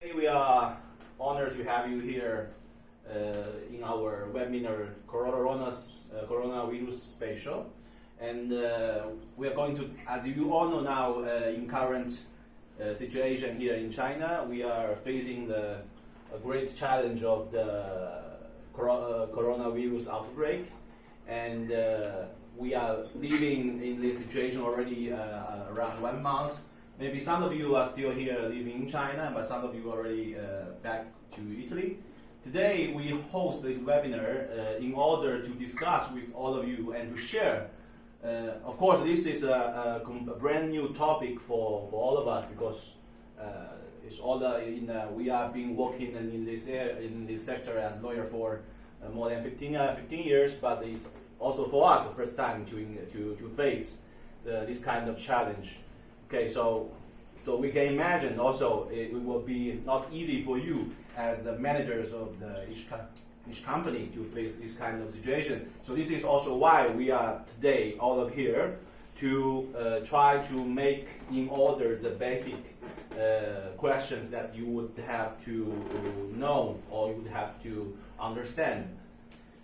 Today we are honored to have you here in our webinar Coronavirus Special. And we are going to, as you all know now, in current situation here in China, we are facing a great challenge of the coronavirus outbreak. And we are living in this situation already around 1 month. Maybe some of you are still here living in China, but some of you are already back to Italy. Today we host this webinar in order to discuss with all of you and to share. Of course, this is a brand new topic for all of us because it's all we have been working in this sector as lawyer for more than 15 years, but it's also for us the first time to face this kind of challenge. Okay, so we can imagine also it will be not easy for you as the managers of each company to face this kind of situation. So this is also why we are today all of here to try to make in order the basic questions that you would have to know or you would have to understand.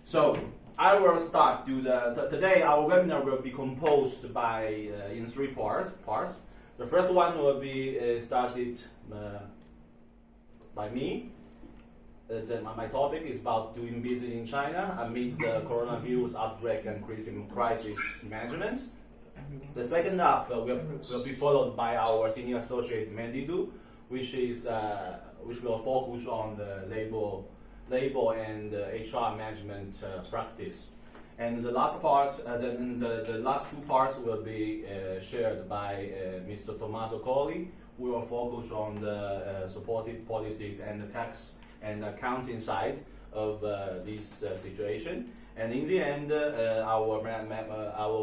So I will start today our webinar will be composed by in three parts. The first one will be started by me. My topic is about doing business in China amid the coronavirus outbreak and crisis management. The second half will be followed by our senior associate Mandy, which will focus on the labor and HR management practice. And the last part, the last two parts will be shared by Mr. Tommaso Colli. We will focus on the supportive policies and the tax and accounting side of this situation. And in the end, our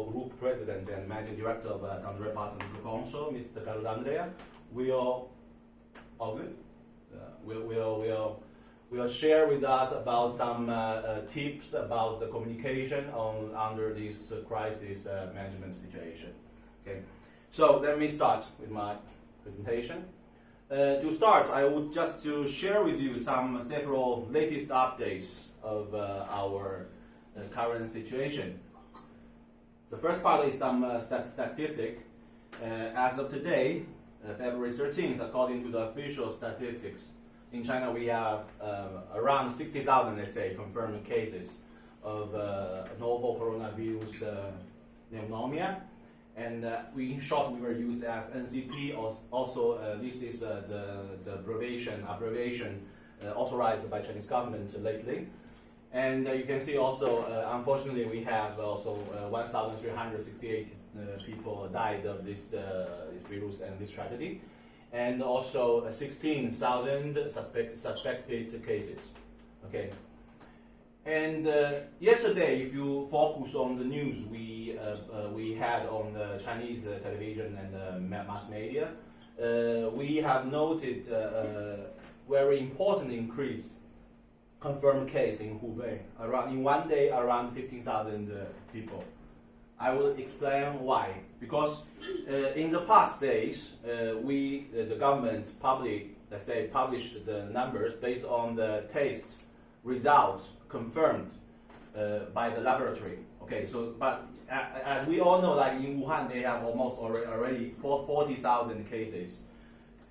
group president and managing director of D'Andrea Partners Group also, Mr. Carlo D'Andrea, will share with us about some tips about the communication under this crisis management situation. Okay, so let me start with my presentation. To start, I would just to share with you several latest updates of our current situation. The first part is some statistic. As of today, February 13th, according to the official statistics, in China, we have around 60,000, let's say, confirmed cases of novel coronavirus pneumonia. And in short, we were used as NCP. Also, this is the abbreviation authorized by Chinese government lately. And you can see also, unfortunately, we have also 1,368 people died of this virus and this tragedy. And also 16,000 suspected cases. Okay. And yesterday, if you focus on the news we had on the Chinese television and mass media, we have noted very important increase confirmed case in Hubei. In one day, around 15,000 people. I will explain why. Because in the past days, the government published the numbers based on the test results confirmed by the laboratory. Okay, so but as we all know, like in Wuhan, they have almost already 40,000 cases.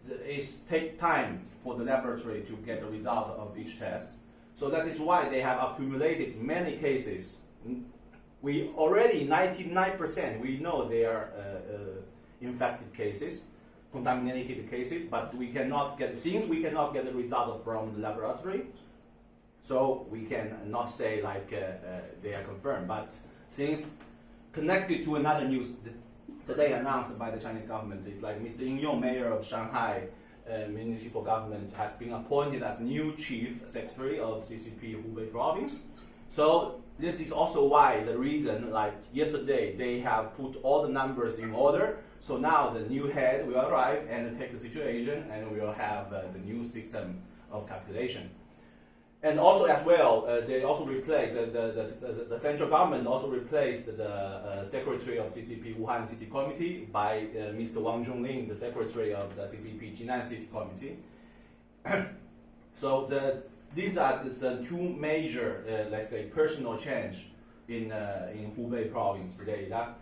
It takes time for the laboratory to get the result of each test. So that is why they have accumulated many cases. We already 99% we know they are infected cases, contaminated cases, but we cannot get the result from the laboratory, so we can not say like they are confirmed. But since connected to another news today announced by the Chinese government, it's like Mr. Ying Yong, mayor of Shanghai municipal government, has been appointed as new chief secretary of CCP Hubei province. So this is also why the reason, like yesterday, they have put all the numbers in order. So now the new head will arrive and take the situation, and we will have the new system of calculation. And also as well, they also replaced the central government also replaced the secretary of CCP Wuhan City Committee by Mr. Wang Zhongling, the secretary of the CCP Jinan City Committee. So these are the two major, let's say, personal change in Hubei province today. That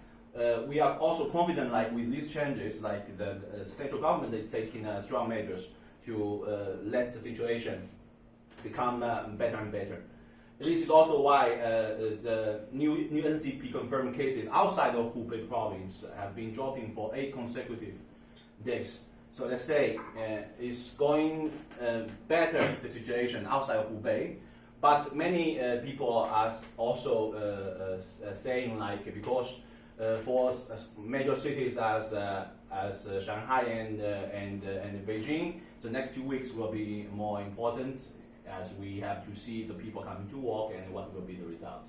we are also confident, like with these changes, like the central government is taking strong measures to let the situation become better and better. This is also why the new NCP confirmed cases outside of Hubei province have been dropping for 8 consecutive days. So let's say it's going better, the situation outside of Hubei, but many people are also saying, like, because for major cities as Shanghai and Beijing, the next 2 weeks will be more important, as we have to see the people coming to work and what will be the result.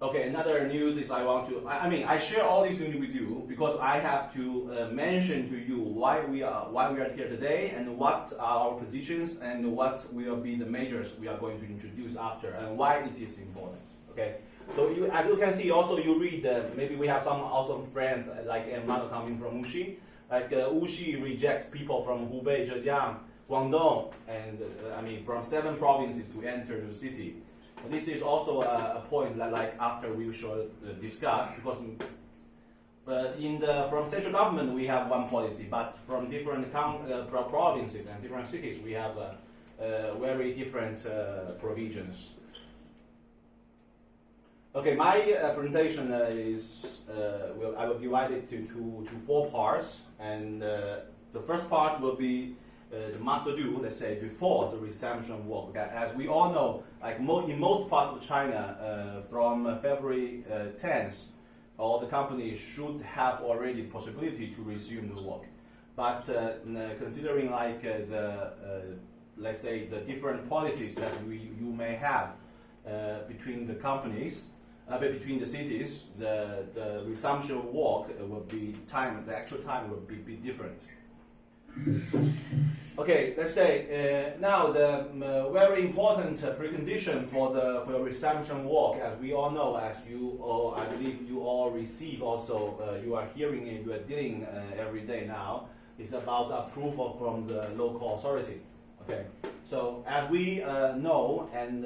Okay, another news is I share all this news with you because I have to mention to you why we are here today and what are our positions and what will be the measures we are going to introduce after and why it is important. Okay, so as you can see, also you read maybe we have some awesome friends like Emmanuel coming from Wuxi. Like Wuxi rejects people from Hubei, Zhejiang, Guangdong, and from 7 provinces to enter the city. And this is also a point that, like, after we should discuss, because from central government we have one policy, but from different provinces and different cities we have very different provisions. Okay, my presentation I will divide it to 4 parts, and the first part will be the must-do, let's say, before the resumption work. As we all know, like in most parts of China, from February 10th, all the companies should have already the possibility to resume the work. But considering like let's say the different policies that you may have between the companies, between the cities, the resumption work will be the actual time will be different. Okay, let's say now the very important precondition for the resumption work, as we all know, as you all, I believe you all receive also, you are hearing it, you are dealing every day now, is about approval from the local authority. Okay, so as we know, and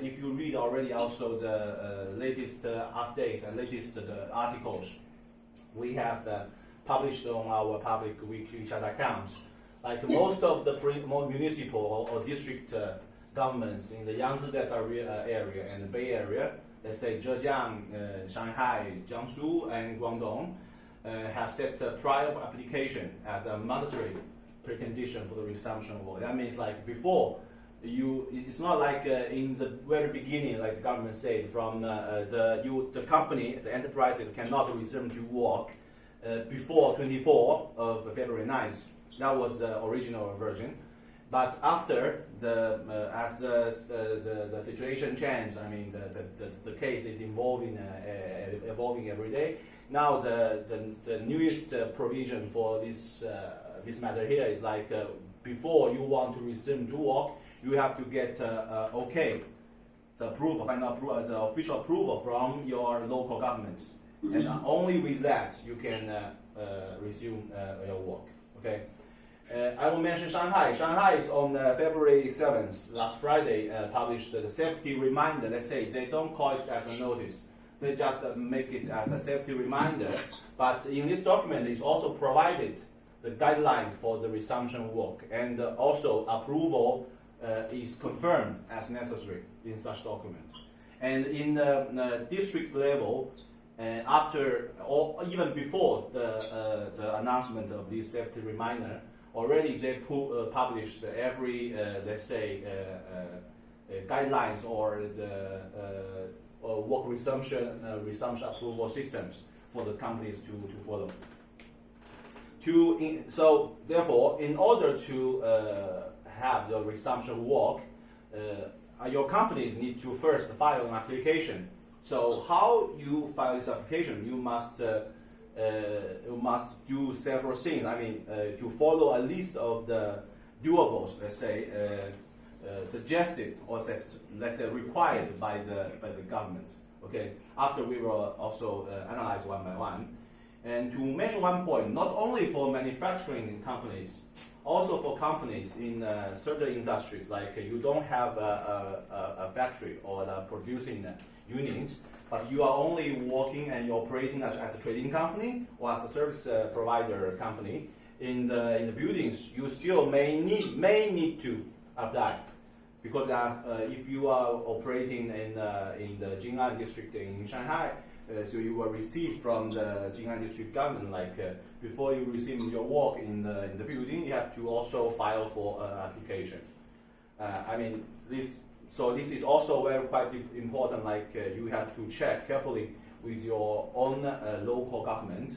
if you read already also the latest updates and latest articles we have published on our public weekly chat accounts, like most of the municipal or district governments in the Yangtze Delta area and the Bay Area, let's say Zhejiang, Shanghai, Jiangsu, and Guangdong, have set prior application as a mandatory precondition for the resumption work. That means, like, before it's not like in the very beginning, like the government said, from the company, the enterprises cannot resume to work before 24 of February 9th. That was the original version. But after as the situation changed, the case is evolving every day. Now the newest provision for this matter here is like before you want to resume to work, you have to get the approval, the official approval from your local government, and only with that you can resume your work. Okay. I will mention Shanghai. Shanghai is on February 7th, last Friday, published the safety reminder. Let's say they don't call it as a notice. They just make it as a safety reminder. But in this document, it's also provided the guidelines for the resumption work. And also approval is confirmed as necessary in such document. And in the district level, after or even before the announcement of this safety reminder, already they published every, let's say, guidelines or the work resumption approval systems for the companies to follow. So therefore, in order to have the resumption work, your companies need to first file an application. So how you file this application, you must do several things. To follow a list of the doables, let's say, suggested or let's say required by the government. Okay. After we will also analyze one by one. And to mention one point, not only for manufacturing companies, also for companies in certain industries, like you don't have a factory or a producing unit, but you are only working and you're operating as a trading company or as a service provider company in the buildings, you still may need to apply, because if you are operating in the Jing'an district in Shanghai, so you will receive from the Jing'an district government, like before you resume your work in the building, you have to also file for an application. So this is also quite important. Like you have to check carefully with your own local government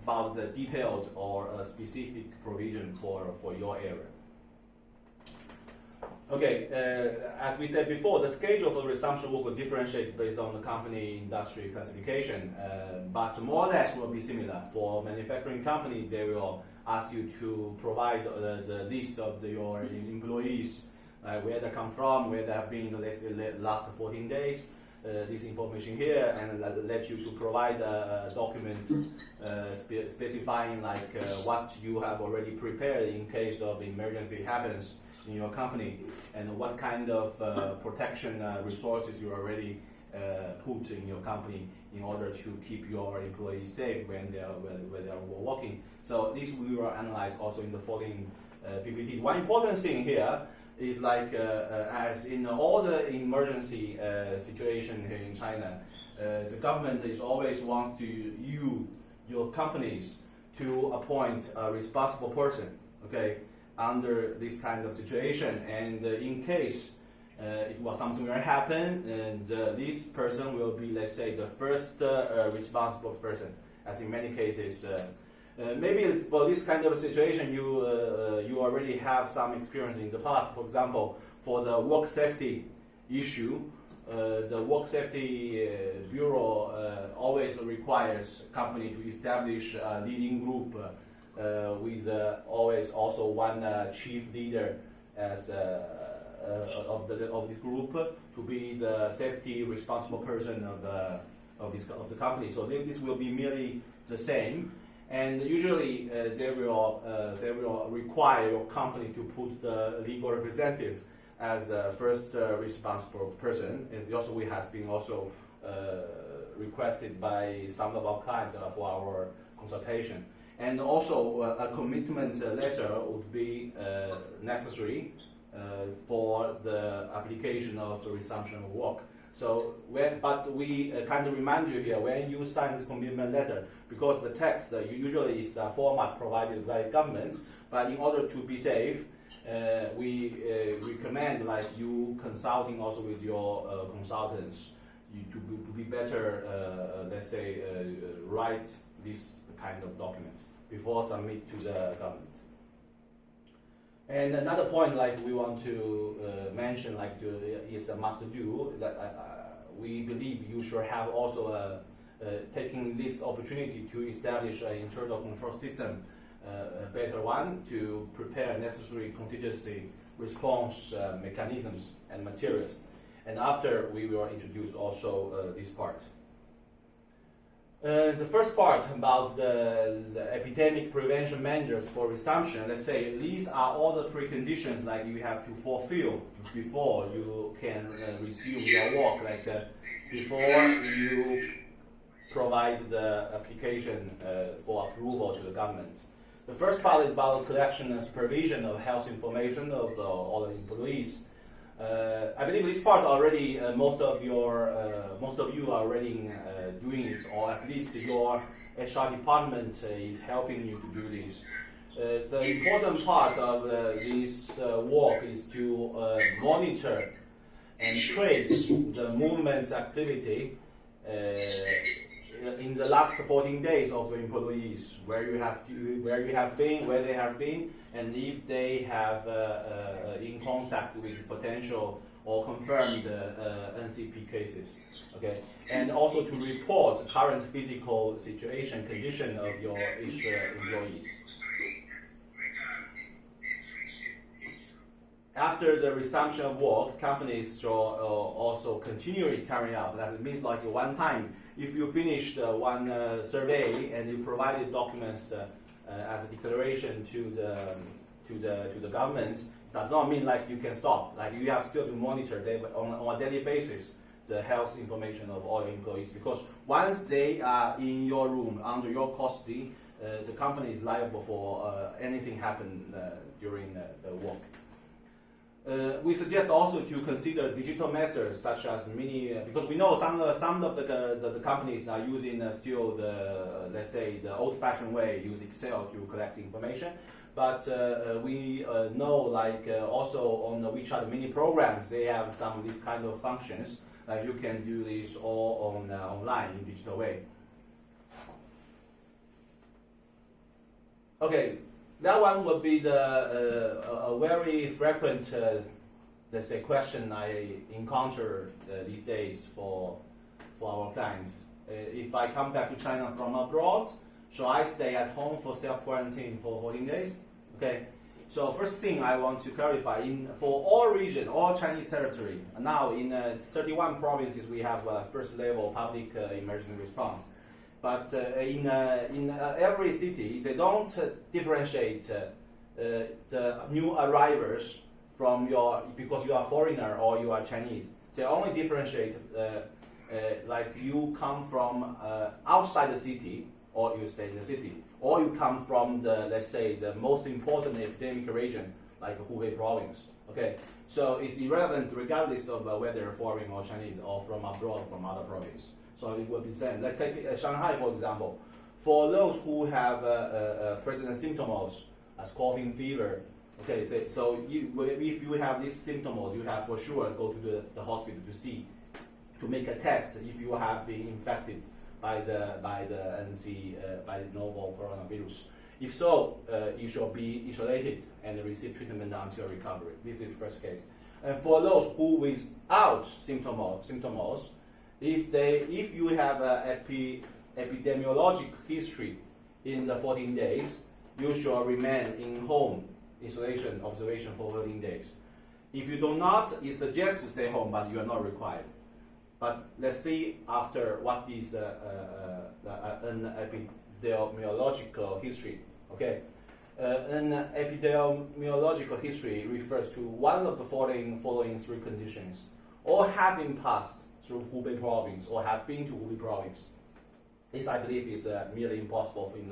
about the detailed or specific provision for your area. Okay, as we said before, the schedule for the resumption work will differentiate based on the company industry classification, but more or less will be similar. For manufacturing companies, they will ask you to provide the list of your employees, where they come from, where they have been the last 14 days, this information here, and let you to provide documents specifying like what you have already prepared in case of emergency happens in your company, and what kind of protection resources you already put in your company in order to keep your employees safe when they are working. So this we will analyze also in the following PPT. One important thing here is like as in all the emergency situation here in China, the government is always wants your companies to appoint a responsible person, okay, under this kind of situation, and in case it was something will happen, and this person will be, let's say, the first responsible person, as in many cases. Maybe for this kind of situation, you already have some experience in the past. For example, for the work safety issue, the Work Safety Bureau always requires company to establish a leading group with always also one chief leader as of this group to be the safety responsible person of the company. So this will be merely the same, and usually they will require your company to put the legal representative as the first responsible person. It also has been also requested by some of our clients for our consultation. And also a commitment letter would be necessary for the application of the resumption of work. So, but we kind of remind you here, when you sign this commitment letter, because the text usually is a format provided by government, but in order to be safe, we recommend like you consulting also with your consultants to be better, let's say, write this kind of document before submit to the government. And another point, like we want to mention, like is a must do, that we believe you should have also taking this opportunity to establish an internal control system, a better one, to prepare necessary contingency response mechanisms and materials. And after, we will introduce also this part. The first part about the epidemic prevention measures for resumption, let's say these are all the preconditions like you have to fulfill before you can resume your work, like before you provide the application for approval to the government. The first part is about collection and supervision of health information of all the employees. I believe this part already most of you are already doing it, or at least your HR department is helping you to do this. The important part of this work is to monitor and trace the movement activity in the last 14 days of the employees, where they have been, and if they have in contact with potential or confirmed NCP cases. Okay, and also to report current physical situation condition of your each employees. After the resumption of work, companies should also continually carry out. That means like one time if you finish one survey and you provided documents as a declaration to the government, does not mean like you can stop. Like you have still to monitor on a daily basis the health information of all employees, because once they are in your room under your custody, the company is liable for anything happen during the work. We suggest also to consider digital methods such as because we know some of the companies are using still the, let's say, the old-fashioned way, use Excel to collect information. But we know, like also on the WeChat mini programs, they have some of these kind of functions. Like you can do this all on online in digital way. Okay, that one would be a very frequent, let's say, question I encounter these days for our clients. If I come back to China from abroad, shall I stay at home for self-quarantine for 14 days? Okay, so first thing I want to clarify, for all region, all Chinese territory, now in 31 provinces we have first level public emergency response. But in every city, they don't differentiate the new arrivals from because you are foreigner or you are Chinese. They only differentiate like you come from outside the city, or you stay in the city, or you come from the, let's say, the most important epidemic region, like Hubei province. Okay, so it's irrelevant regardless of whether foreign or Chinese or from abroad from other province. So it will be the same. Let's take Shanghai, for example. For those who have present symptoms as coughing, fever, okay, so if you have these symptoms, you have for sure go to the hospital to make a test if you have been infected by the novel coronavirus. If so, you should be isolated and receive treatment until recovery. This is the first case. And for those who without symptoms, if you have an epidemiologic history in the 14 days, you should remain in home isolation observation for 14 days. If you do not, it suggests to stay home, but you are not required. But let's see after what is an epidemiological history. Okay, an epidemiological history refers to one of the following three conditions: or having passed through Hubei province, or have been to Hubei province. This, I believe, is merely impossible in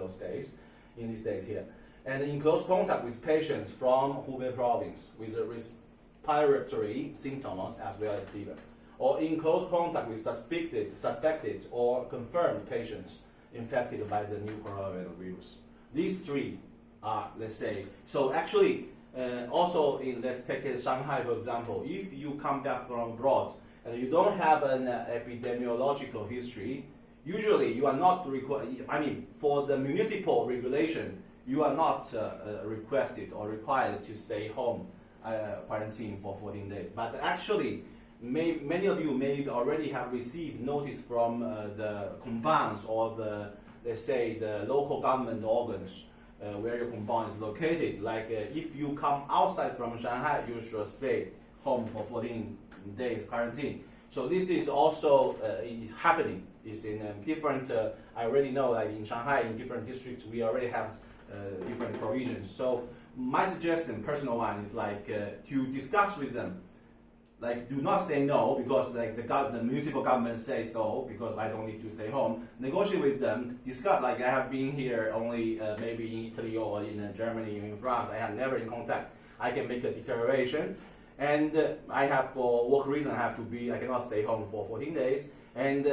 these days here. And in close contact with patients from Hubei province with respiratory symptoms as well as fever, or in close contact with suspected or confirmed patients infected by the new coronavirus. These three are, let's say, so actually, also let's take Shanghai, for example. If you come back from abroad and you don't have an epidemiological history, usually you are not required, for the municipal regulation, you are not requested or required to stay home quarantine for 14 days. But actually, many of you may already have received notice from the compounds or let's say, the local government organs where your compound is located. Like if you come outside from Shanghai, you should stay home for 14 days quarantine. So this is also is happening. It's in different. I already know, like in Shanghai, in different districts, we already have different provisions. So my suggestion, personal one, is like to discuss with them. Like, do not say no because like the municipal government says so because I don't need to stay home. Negotiate with them, discuss. Like I have been here only maybe in Italy or in Germany or in France. I have never in contact. I can make a declaration, and I have for work reason I cannot stay home for 14 days. And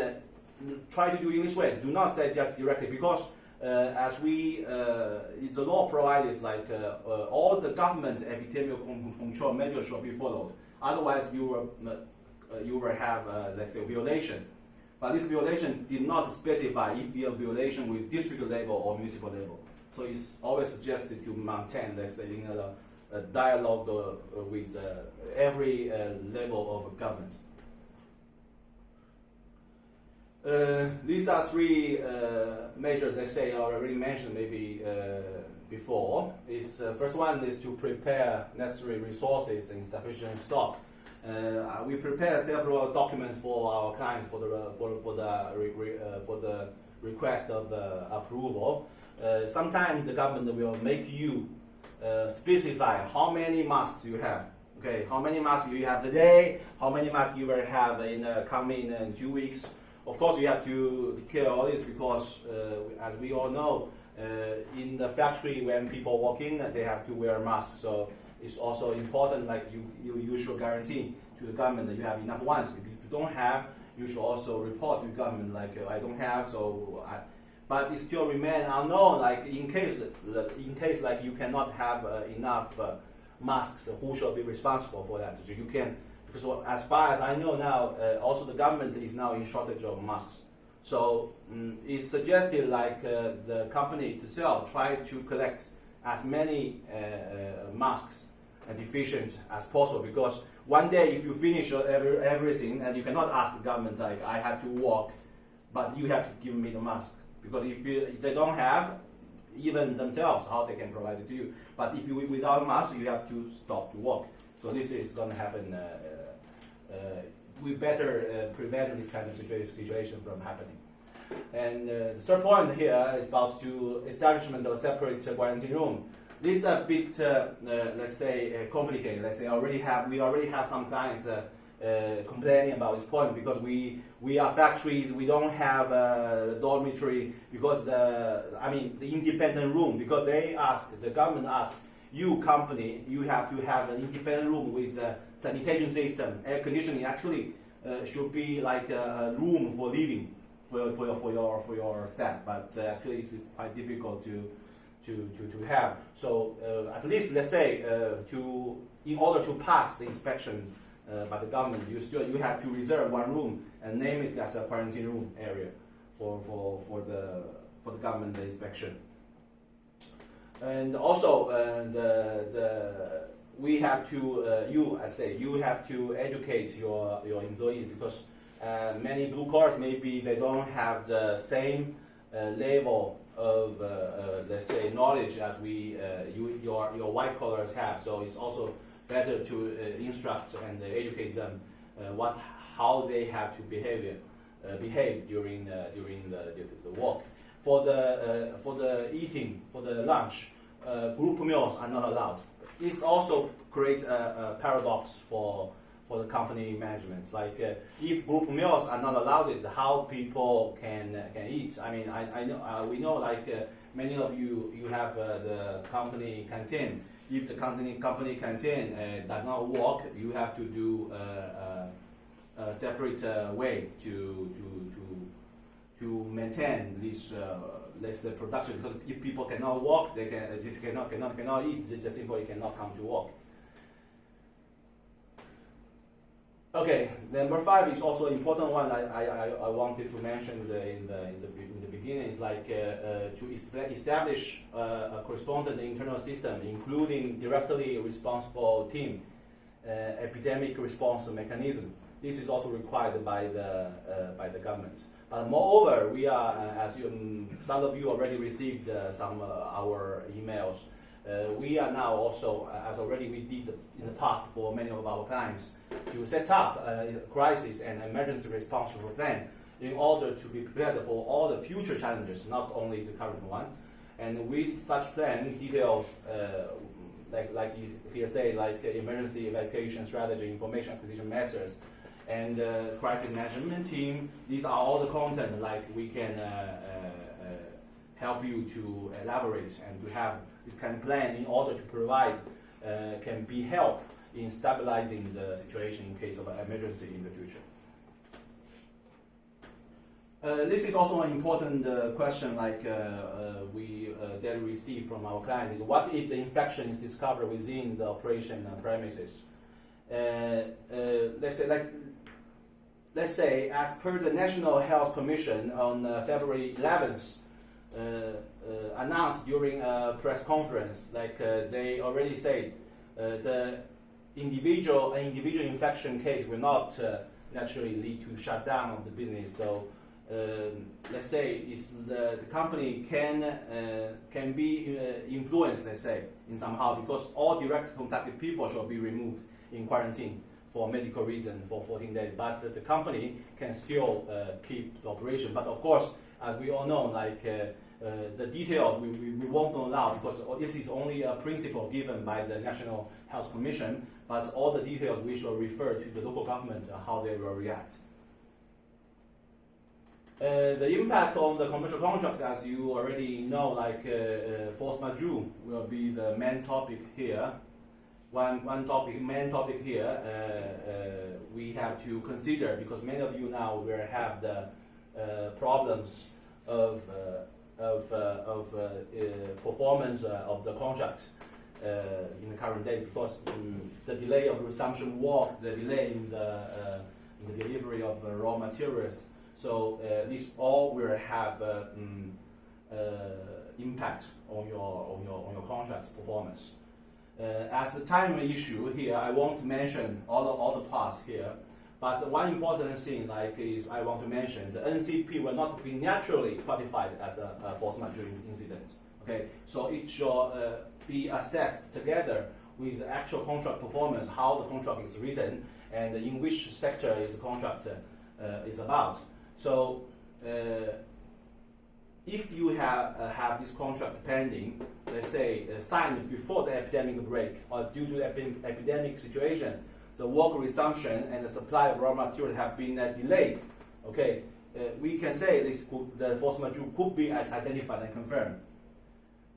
try to do it this way. Do not say just directly because as the law provides like all the government epidemic control measures should be followed. Otherwise, you will have, let's say, violation. But this violation did not specify if you have violation with district level or municipal level. So it's always suggested to maintain, let's say, a dialogue with every level of government. These are three measures, let's say, I already mentioned maybe before. First one is to prepare necessary resources in sufficient stock. We prepare several documents for our clients for the request of approval. Sometimes the government will make you specify how many masks you have. Okay, how many masks you have today, how many masks you will have in coming 2 weeks. Of course, you have to care all this because, as we all know, in the factory when people walk in, they have to wear masks. So it's also important, like you should guarantee to the government that you have enough ones. If you don't have, you should also report to the government, like I don't have, so but it still remains unknown. Like in case like you cannot have enough masks, who should be responsible for that? So you can, because as far as I know now, also the government is now in shortage of masks. So it's suggested like the company itself try to collect as many masks and efficient as possible, because one day if you finish everything and you cannot ask the government like I have to walk, but you have to give me the mask, because if they don't have, even themselves, how they can provide it to you. But if you without mask, you have to stop to walk. So this is going to happen. We better prevent this kind of situation from happening. And the third point here is about to establishment of a separate quarantine room. This is a bit, let's say, complicated. Let's say we already have some clients complaining about this point, because we are factories, we don't have a dormitory, because the independent room, because the government asked, you company, you have to have an independent room with a sanitation system, air conditioning. Actually should be like a room for living for your staff, but actually it's quite difficult to have. So at least let's say in order to pass the inspection by the government, you have to reserve one room and name it as a quarantine room area for the government inspection. And also we have to you have to educate your employees, because many blue collars maybe they don't have the same level of let's say knowledge as your white collars have. So it's also better to instruct and educate them how they have to behave during the walk. For the lunch, group meals are not allowed. This also creates a paradox for the company management. Like if group meals are not allowed, is how people can eat. I mean, I know we know like many of you have the company canteen. If the company canteen does not work, you have to do a separate way to maintain this let's say production. Because if people cannot walk, they cannot eat. They just simply cannot come to work. Okay, number 5 is also an important one. I wanted to mention in the beginning. Is like to establish a correspondent internal system, including directly responsible team, epidemic response mechanism. This is also required by the government. But moreover, we are, as some of you already received some our emails. We are now also, as already we did in the past for many of our clients, to set up a crisis and emergency response plan in order to be prepared for all the future challenges, not only the current one. And with such plan, details like you here say, like emergency evacuation strategy, information acquisition methods, and crisis management team. These are all the content like we can help you to elaborate and to have this kind of plan in order to provide can be help in stabilizing the situation in case of an emergency in the future. This is also an important question, like we that we receive from our client. What if the infection is discovered within the operation premises? Let's say, as per the National Health Commission on February 11th, announced during a press conference, like they already said, the individual infection case will not naturally lead to shutdown of the business. So let's say the company can be influenced, let's say, in somehow, because all direct contacted people shall be removed in quarantine for medical reason for 14 days, but the company can still keep the operation. But of course, as we all know, like the details we won't know now, because this is only a principle given by the National Health Commission, but all the details we shall refer to the local government how they will react. The impact on the commercial contracts, as you already know, like force majeure will be the main topic here. Main topic here we have to consider, because many of you now will have the problems of performance of the contract in the current day, because the delay of resumption work, the delay in the delivery of raw materials. So these all will have impact on your contract's performance. As a time issue here, I won't mention all the parts here, but one important thing is I want to mention the NCP will not be naturally qualified as a force majeure incident. Okay, so it shall be assessed together with the actual contract performance, how the contract is written, and in which sector is the contract is about. So if you have this contract pending, let's say signed before the epidemic break or due to the epidemic situation, the work resumption and the supply of raw material have been delayed. Okay, we can say the force majeure could be identified and confirmed.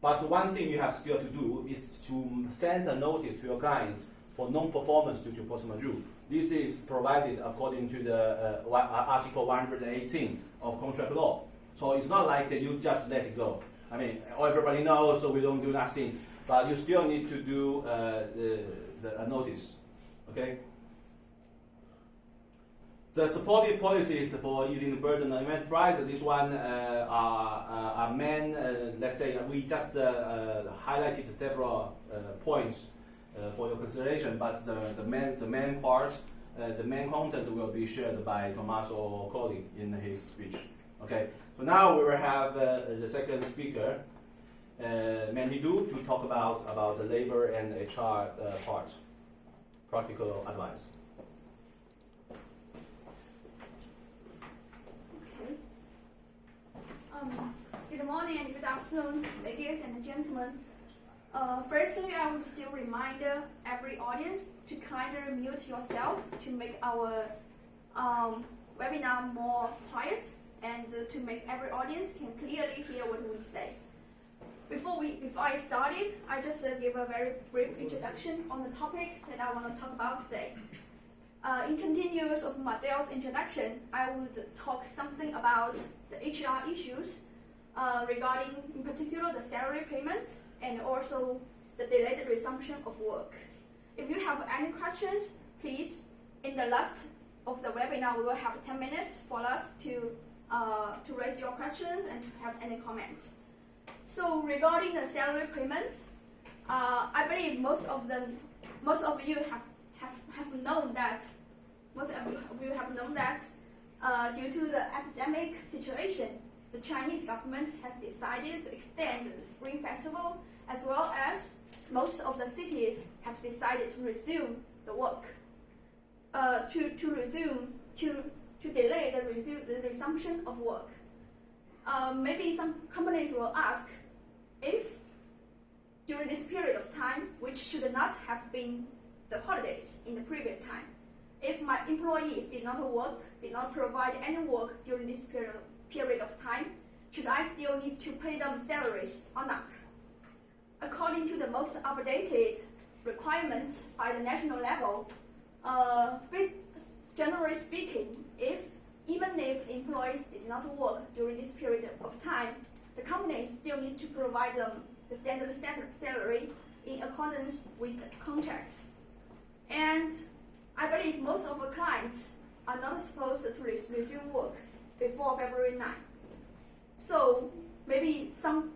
But one thing you have still to do is to send a notice to your client for non-performance due to force majeure. This is provided according to the Article 118 of contract law. So it's not like you just let it go. I mean, everybody knows, so we don't do nothing. But you still need to do a notice. Okay. The supportive policies for easing the burden on enterprise, this one are main. Let's say we just highlighted several points for your consideration, but the main part, the main content will be shared by Tommaso Colli in his speech. Okay, so now we will have the second speaker, Mandy, to talk about the labor and HR part, practical advice. Okay. Good morning and good afternoon, ladies and gentlemen. Firstly, I would still remind every audience to kindly mute yourself to make our webinar more quiet and to make every audience can clearly hear what we say. Before I started, I just give a very brief introduction on the topics that I want to talk about today. In continuance of Matteo's introduction, I would talk something about the HR issues regarding, in particular, the salary payments and also the delayed resumption of work. If you have any questions, please, in the last of the webinar, we will have 10 minutes for us to raise your questions and to have any comments. So regarding the salary payments, I believe most of you have known that due to the epidemic situation, the Chinese government has decided to extend the Spring Festival, as well as most of the cities have decided to resume the work, to delay the resumption of work. Maybe some companies will ask if during this period of time, which should not have been the holidays in the previous time, if my employees did not provide any work during this period of time, should I still need to pay them salaries or not? According to the most updated requirements by the national level, generally speaking, even if employees did not work during this period of time, the company still needs to provide them the standard salary in accordance with the contracts. And I believe most of our clients are not supposed to resume work before February 9. So maybe some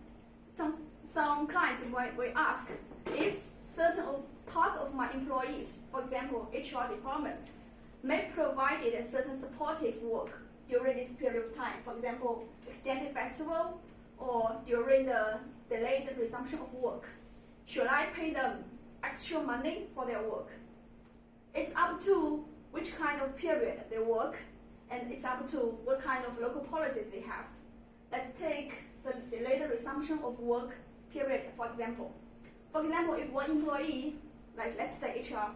clients will ask if certain parts of my employees, for example, HR department, may provide a certain supportive work during this period of time, for example, extended festival or during the delayed resumption of work. Should I pay them extra money for their work? It's up to which kind of period they work, and it's up to what kind of local policies they have. Let's take the later resumption of work period, for example. For example, if one employee, like let's say HR,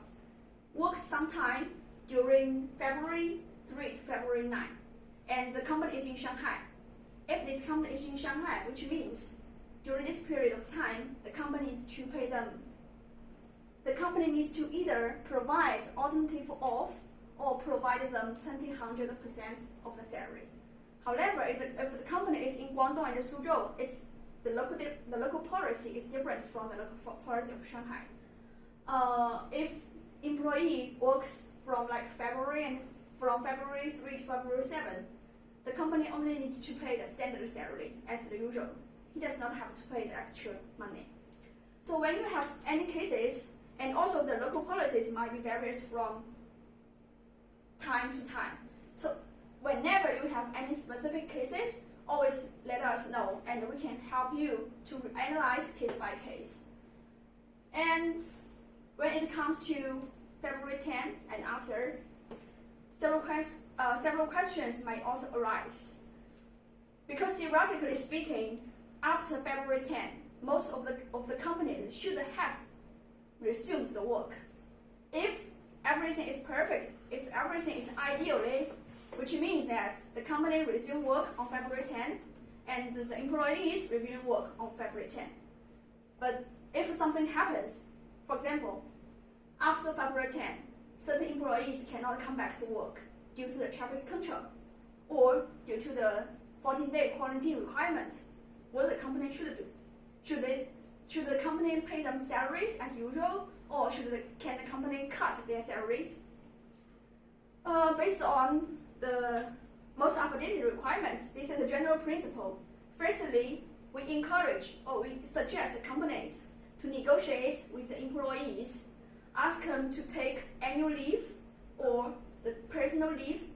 works sometime during February 3 to February 9, and the company is in Shanghai. If this company is in Shanghai, which means during this period of time, the company needs to pay them. The company needs to either provide alternative off or provide them 100% of the salary. However, if the company is in Guangdong and Suzhou, the local policy is different from the local policy of Shanghai. If employee works from February 3 to February 7, the company only needs to pay the standard salary as the usual. He does not have to pay the extra money. So when you have any cases, and also the local policies might be various from time to time. So whenever you have any specific cases, always let us know, and we can help you to analyze case by case. And when it comes to February 10 and after, several questions might also arise. Because theoretically speaking, after February 10, most of the companies should have resumed the work. If everything is perfect, if everything is ideally, which means that the company resume work on February 10 and the employees resume work on February 10. But if something happens, for example, after February 10, certain employees cannot come back to work due to the traffic control or due to the 14-day quarantine requirement, what the company should do? Should the company pay them salaries as usual, or can the company cut their salaries? Based on the most updated requirements, this is a general principle. Firstly, we encourage or we suggest the companies to negotiate with the employees, ask them to take annual leave or the personal leave,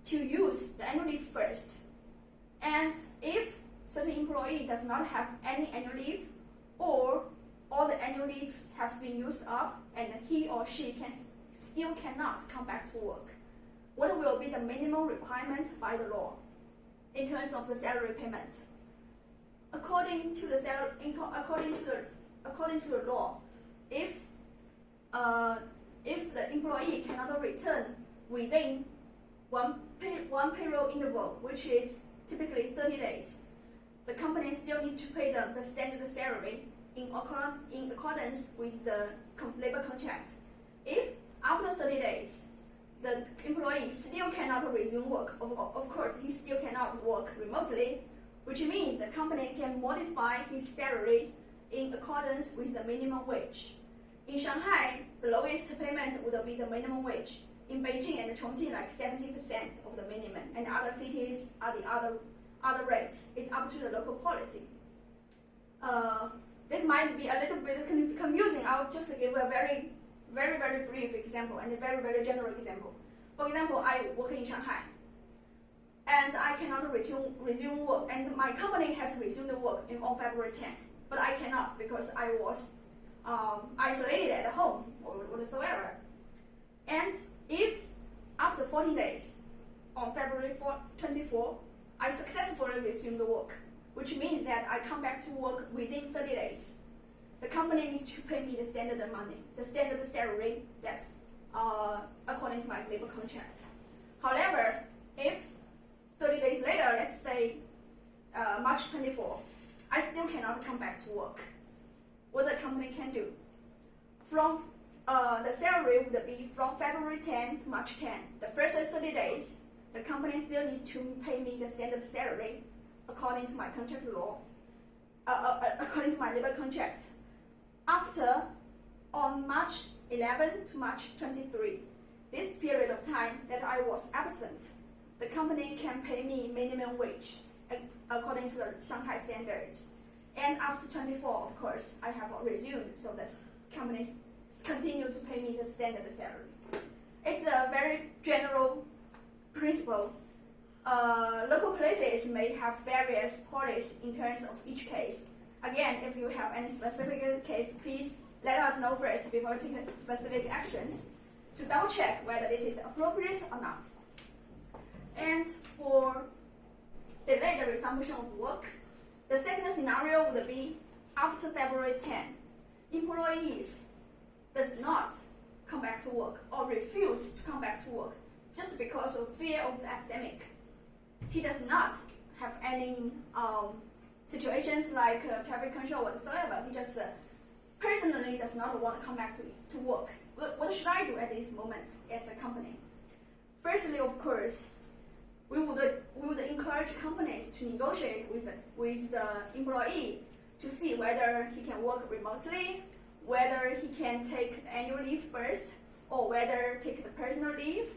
to use the annual leave first. And if certain employee does not have any annual leave, or all the annual leave has been used up and he or she still cannot come back to work, what will be the minimum requirement by the law in terms of the salary payment? According to the law, if the employee cannot return within one payroll interval, which is typically 30 days, the company still needs to pay them the standard salary in accordance with the labor contract. If after 30 days, the employee still cannot resume work, of course, he still cannot work remotely, which means the company can modify his salary in accordance with the minimum wage. In Shanghai, the lowest payment would be the minimum wage. In Beijing and Chongqing, 70% of the minimum, and other cities are the other rates. It's up to the local policy. This might be a little bit confusing. I'll just give a very, very, very brief example and a very, very general example. For example, I work in Shanghai, and I cannot resume work, and my company has resumed work on February 10, but I cannot because I was isolated at home or whatsoever. And if after 40 days, on February 24, I successfully resumed the work, which means that I come back to work within 30 days, the company needs to pay me the standard money, the standard salary that's according to my labor contract. However, if 30 days later, let's say March 24, I still cannot come back to work, what the company can do? From the salary would be from February 10 to March 10. The first 30 days, the company still needs to pay me the standard salary according to my contract law, according to my labor contract. After, on March 11 to March 23, this period of time that I was absent, the company can pay me minimum wage according to the Shanghai standards. And after 24, of course, I have resumed, so the companies continue to pay me the standard salary. It's a very general principle. Local places may have various policies in terms of each case. Again, if you have any specific case, please let us know first before taking specific actions. to double check whether this is appropriate or not. And for delay the resumption of work, the second scenario would be after February 10, employees does not come back to work or refuse to come back to work just because of fear of the epidemic. He does not have any situations like traffic control whatsoever. He just personally does not want to come back to work. What should I do at this moment as a company? Firstly, of course, we would encourage companies to negotiate with the employee to see whether he can work remotely, whether he can take annual leave first, or whether take the personal leave,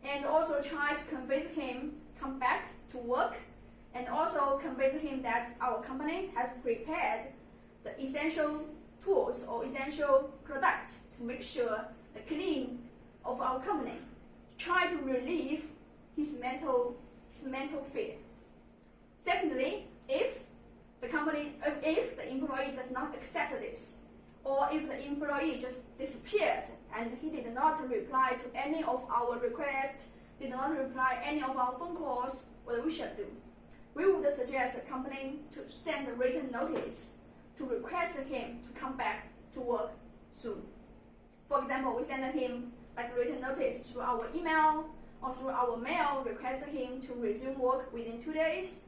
and also try to convince him come back to work, and also convince him that our companies has prepared the essential tools or essential products to make sure the clean of our company. Try to relieve his mental fear. Secondly, if the employee does not accept this, or if the employee just disappeared and he did not reply to any of our requests, did not reply any of our phone calls, what we should do? We would suggest the company to send a written notice to request him to come back to work soon. For example, we send him like a written notice through our email or through our mail, request him to resume work within 2 days.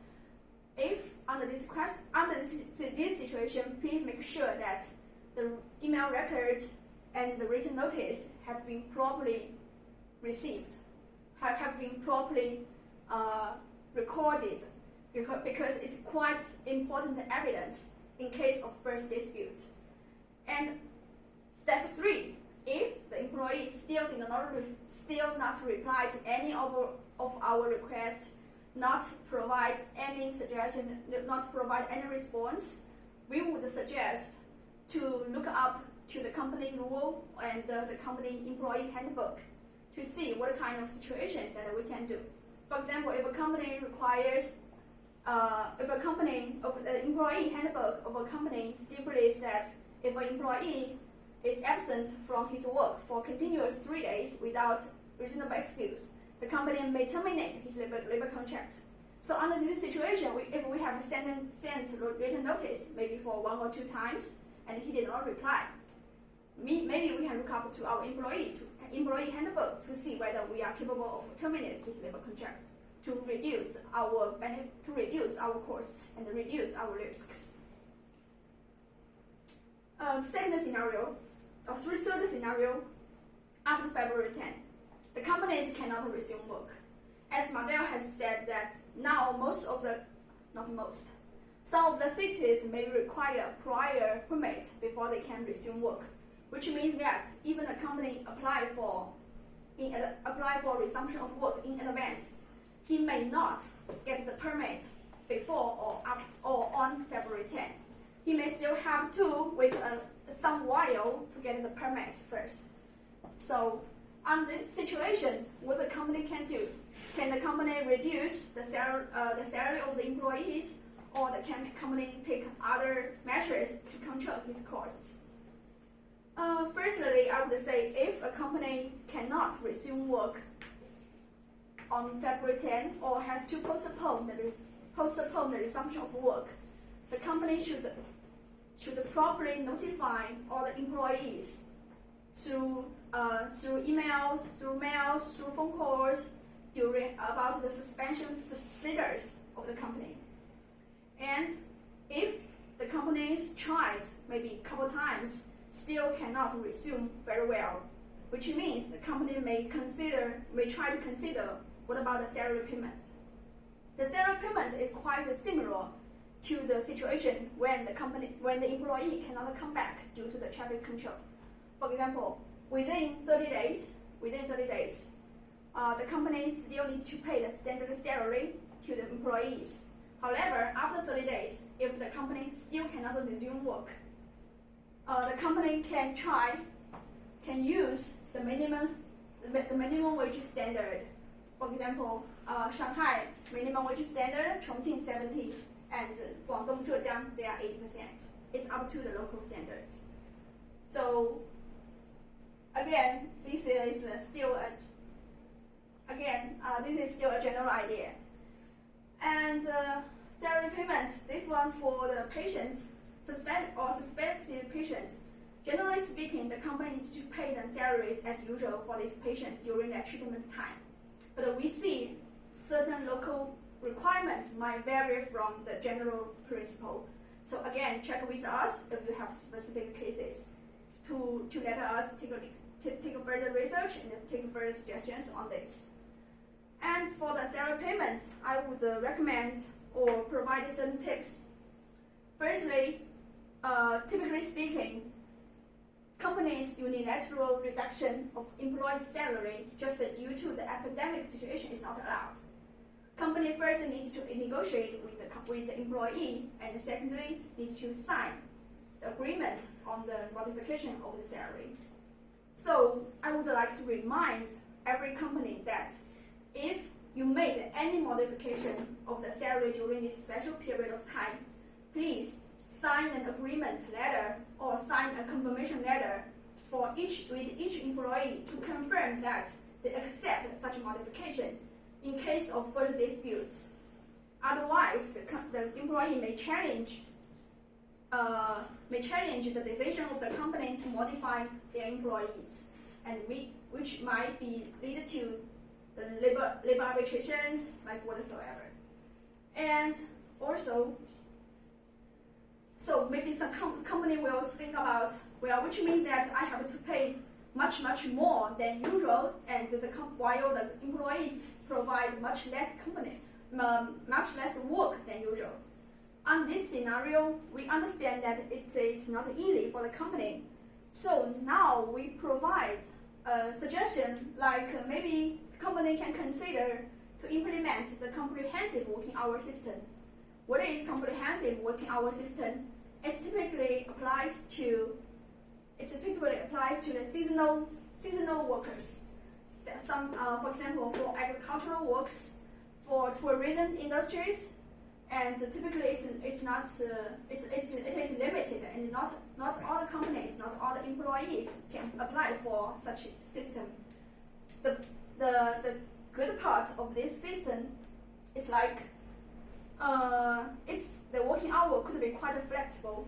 If under this situation, please make sure that the email records and the written notice have been properly received, have been properly recorded, because it's quite important evidence in case of first dispute. And step 3, if the employee still not reply to any of our requests, not provide any suggestion, not provide any response, we would suggest to look up to the company rule and the company employee handbook to see what kind of situations that we can do. For example, if a company requires, the employee handbook of a company stipulates that if an employee is absent from his work for continuous 3 days without reasonable excuse, the company may terminate his labor contract. So under this situation, if we have sent written notice maybe for 1 or 2 times and he did not reply, maybe we can look up to our employee handbook to see whether we are capable of terminating his labor contract to reduce our costs and reduce our risks. Third scenario, after February 10, the companies cannot resume work. As Matteo has said that now some of the cities may require prior permit before they can resume work, which means that even a company apply for resumption of work in advance, he may not get the permit before or on February 10. He may still have to wait some while to get the permit first. So on this situation, what the company can do? Can the company reduce the salary of the employees, or can the company take other measures to control his costs? Firstly, I would say if a company cannot resume work on February 10 or has to postpone the resumption of work, the company should properly notify all the employees through emails, through mails, through phone calls about the suspension status of the company. And if the companies tried maybe a couple times, still cannot resume very well, which means the company may try to consider what about the salary payment. The salary payment is quite similar to the situation when the employee cannot come back due to the traffic control. For example, within 30 days, the company still needs to pay the standard salary to the employees. However, after 30 days, if the company still cannot resume work, the company can use the minimum wage standard. For example, Shanghai minimum wage standard, Chongqing 70, and Guangdong, Zhejiang, they are 80%. It's up to the local standard. So again, this is still a general idea. And salary payments, this one for the patients, suspected patients. Generally speaking, the company needs to pay them salaries as usual for these patients during their treatment time. But we see certain local requirements might vary from the general principle. So again, check with us if you have specific cases to let us take a further research and take further suggestions on this. And for the salary payments, I would recommend or provide certain tips. Firstly, typically speaking, companies' unilateral reduction of employees' salary just due to the epidemic situation is not allowed. Company first needs to negotiate with the employee, and secondly, needs to sign the agreement on the modification of the salary. So I would like to remind every company that if you made any modification of the salary during this special period of time, please sign an agreement letter or sign a confirmation letter with each employee to confirm that they accept such a modification in case of further disputes. Otherwise, the employee may challenge the decision of the company to modify their employees, and which might lead to the labor arbitrations, like whatsoever. And also, so maybe some company will think about, well, which means that I have to pay much more than usual, and while the employees provide much less work than usual. On this scenario, we understand that it is not easy for the company. So now we provide a suggestion, like maybe company can consider to implement the comprehensive working hour system. What is comprehensive working hour system? It typically applies to the seasonal workers. For example, for agricultural works, for tourism industries, and typically it is limited, and not all the companies, not all the employees can apply for such a system. The good part of this system is like the working hour could be quite flexible.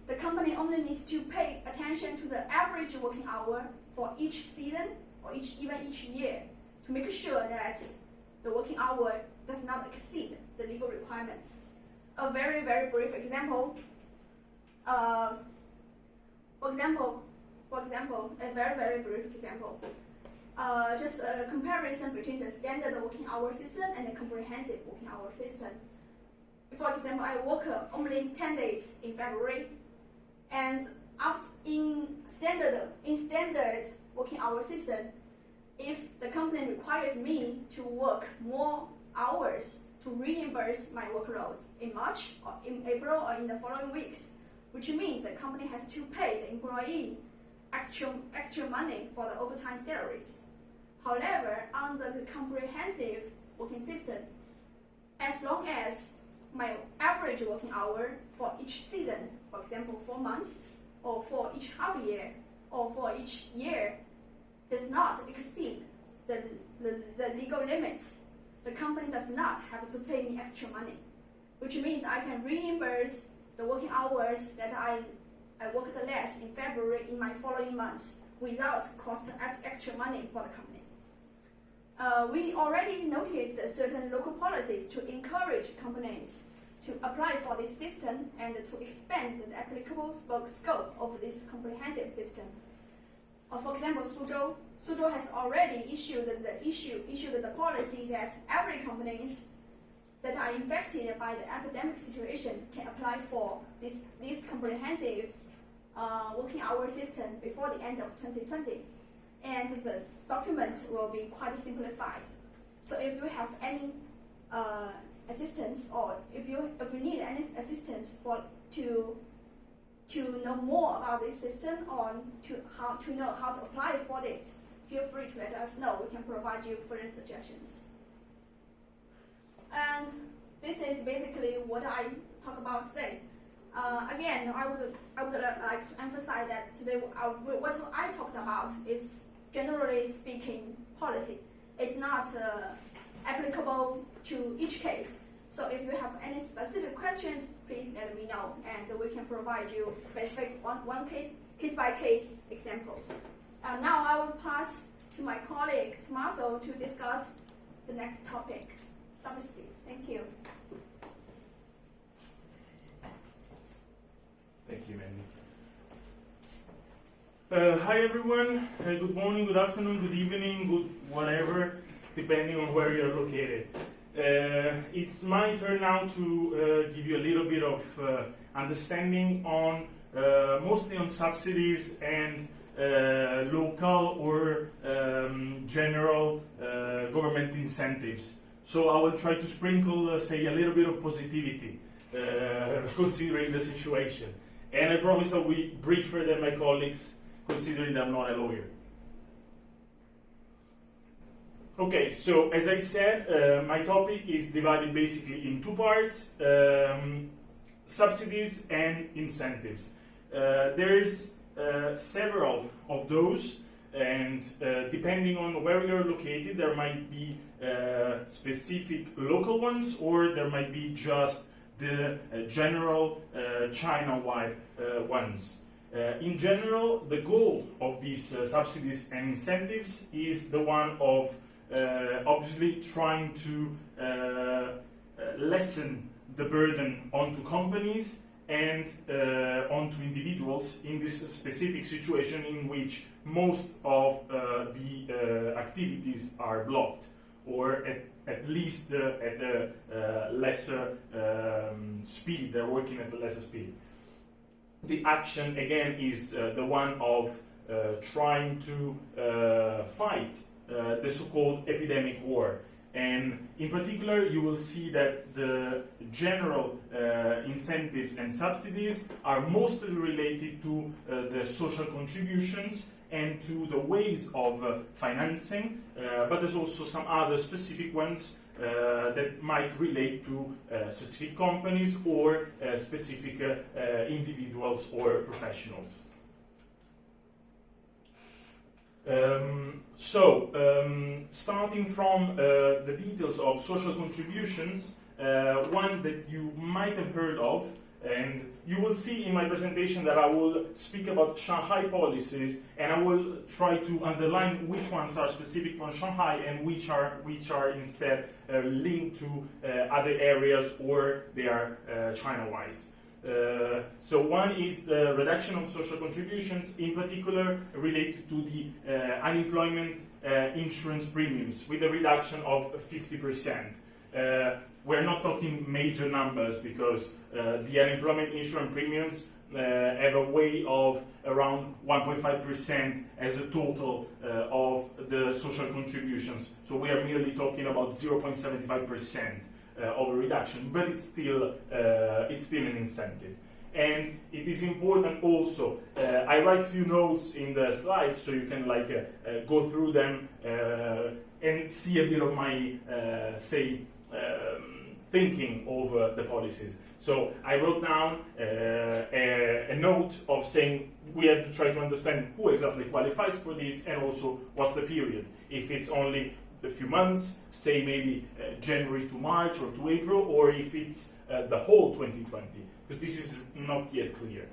The company only needs to pay attention to the average working hour for each season or even each year to make sure that the working hour does not exceed the legal requirements. A very, very brief example. For example, a very, very brief example. Just a comparison between the standard working hour system and the comprehensive working hour system. For example, I work only 10 days in February, and in standard working hour system, if the company requires me to work more hours to reimburse my workload in March or in April or in the following weeks, which means the company has to pay the employee extra money for the overtime salaries. However, under the comprehensive working system, as long as my average working hour for each season, for example 4 months, or for each half year, or for each year, does not exceed the legal limits, the company does not have to pay me extra money, which means I can reimburse the working hours that I worked less in February in my following months without cost extra money for the company. We already noticed certain local policies to encourage companies to apply for this system and to expand the applicable scope of this comprehensive system. For example, Suzhou has already issued the policy that every companies that are infected by the epidemic situation can apply for this comprehensive working hour system before the end of 2020, and the documents will be quite simplified. So if you have any assistance, or if you need any assistance to know more about this system, or to know how to apply for it, feel free to let us know. We can provide you further suggestions. And this is basically what I talk about today. Again, I would like to emphasize that today what I talked about is generally speaking policy. It's not applicable to each case. So if you have any specific questions, please let me know, and we can provide you specific one case by case examples. Now I will pass to my colleague Tommaso to discuss the next topic, subsidy. Thank you. Thank you, Mandy. Hi everyone. Good morning, good afternoon, good evening, good whatever, depending on where you're located. It's my turn now to give you a little bit of understanding on mostly on subsidies and local or general government incentives. So I will try to sprinkle, say, a little bit of positivity considering the situation. And I promise I'll be briefer than my colleagues, considering I'm not a lawyer. Okay, so as I said, my topic is divided basically in two parts, subsidies and incentives. There's several of those, and depending on where you're located, there might be specific local ones, or there might be just the general China-wide ones. In general, the goal of these subsidies and incentives is the one of obviously trying to lessen the burden onto companies and onto individuals in this specific situation in which most of the activities are blocked, or at least at a lesser speed. They're working at a lesser speed. The action again is the one of trying to fight the so-called epidemic war. And in particular, you will see that the general incentives and subsidies are mostly related to the social contributions and to the ways of financing, but there's also some other specific ones that might relate to specific companies or specific individuals or professionals. Starting from the details of social contributions, one that you might have heard of, and you will see in my presentation that I will speak about Shanghai policies, and I will try to underline which ones are specific for Shanghai and which are instead linked to other areas, or they are China-wise. So one is the reduction of social contributions, in particular related to the unemployment insurance premiums, with a reduction of 50%. We're not talking major numbers, because the unemployment insurance premiums have a weight of around 1.5% as a total of the social contributions. So we are merely talking about 0.75%. Of a reduction, but it's still an incentive. And it is important also, I write few notes in the slides so you can go through them and see a bit of my thinking over the policies. So I wrote down a note of saying we have to try to understand who exactly qualifies for this, and also what's the period. If it's only a few months, say maybe January to March or to April, or if it's the whole 2020, because this is not yet clear.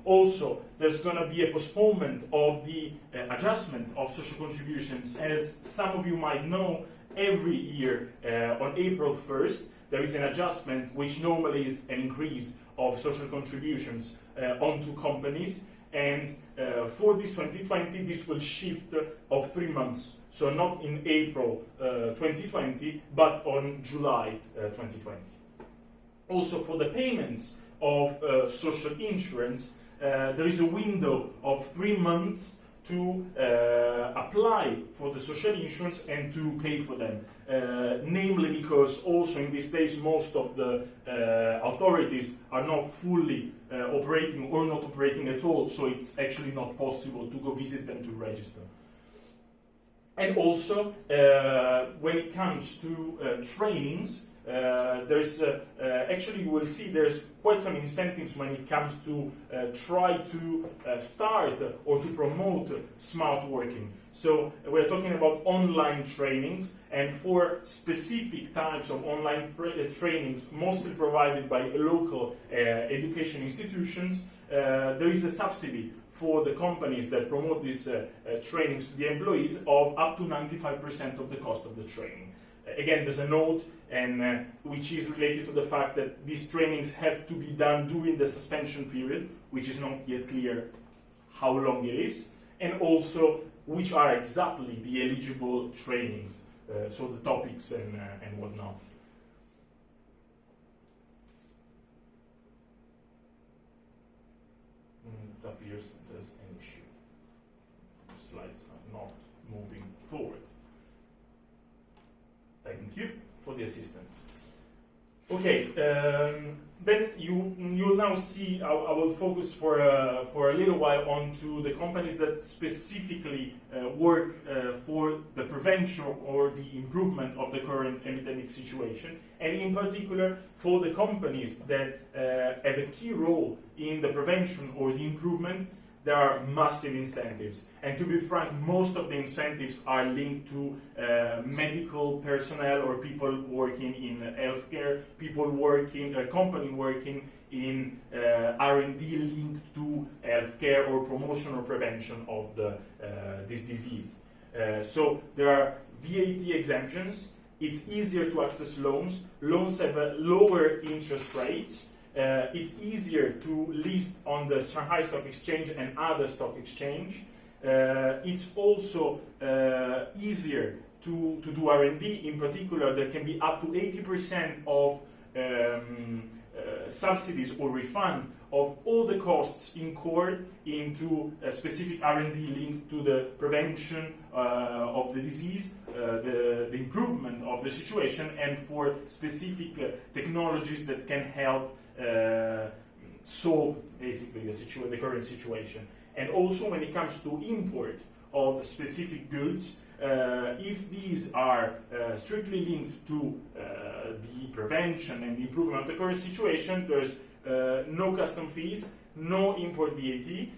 Also, there's going to be a postponement of the adjustment of social contributions. As some of you might know, every year on April 1st, there is an adjustment which normally is an increase of social contributions onto companies. And for this 2020, this will shift of 3 months. So not in April 2020, but on July 2020. Also, for the payments of social insurance, there is a window of 3 months to apply for the social insurance and to pay for them. Namely because also in these days most of the authorities are not fully operating or not operating at all, so it's actually not possible to go visit them to register. And also, when it comes to trainings, there's actually, you will see there's quite some incentives when it comes to try to start or to promote smart working. So we're talking about online trainings, and for specific types of online trainings, mostly provided by local education institutions, there is a subsidy for the companies that promote these trainings to the employees of up to 95% of the cost of the training. Again, there's a note, and which is related to the fact that these trainings have to be done during the suspension period, which is not yet clear how long it is, and also which are exactly the eligible trainings, so the topics and whatnot. It appears there's an issue. The slides are not moving forward. Thank you for the assistance. Okay, then you'll now see. I will focus for a little while onto the companies that specifically work for the prevention or the improvement of the current epidemic situation, and in particular for the companies that have a key role in the prevention or the improvement. There are massive incentives, and to be frank, most of the incentives are linked to medical personnel or people working in healthcare, people working, a company working in R&D linked to healthcare or promotion or prevention of this disease. So there are VAT exemptions. It's easier to access loans. Loans have lower interest rates. It's easier to list on the Shanghai Stock Exchange and other stock exchange. It's also easier to do R&D. In particular, there can be up to 80% of subsidies or refund of all the costs incurred into a specific R&D linked to the prevention of the disease, the improvement of the situation, and for specific technologies that can help solve basically the current situation. And also when it comes to import of specific goods, if these are strictly linked to the prevention and the improvement of the current situation, there's no custom fees, no import VAT,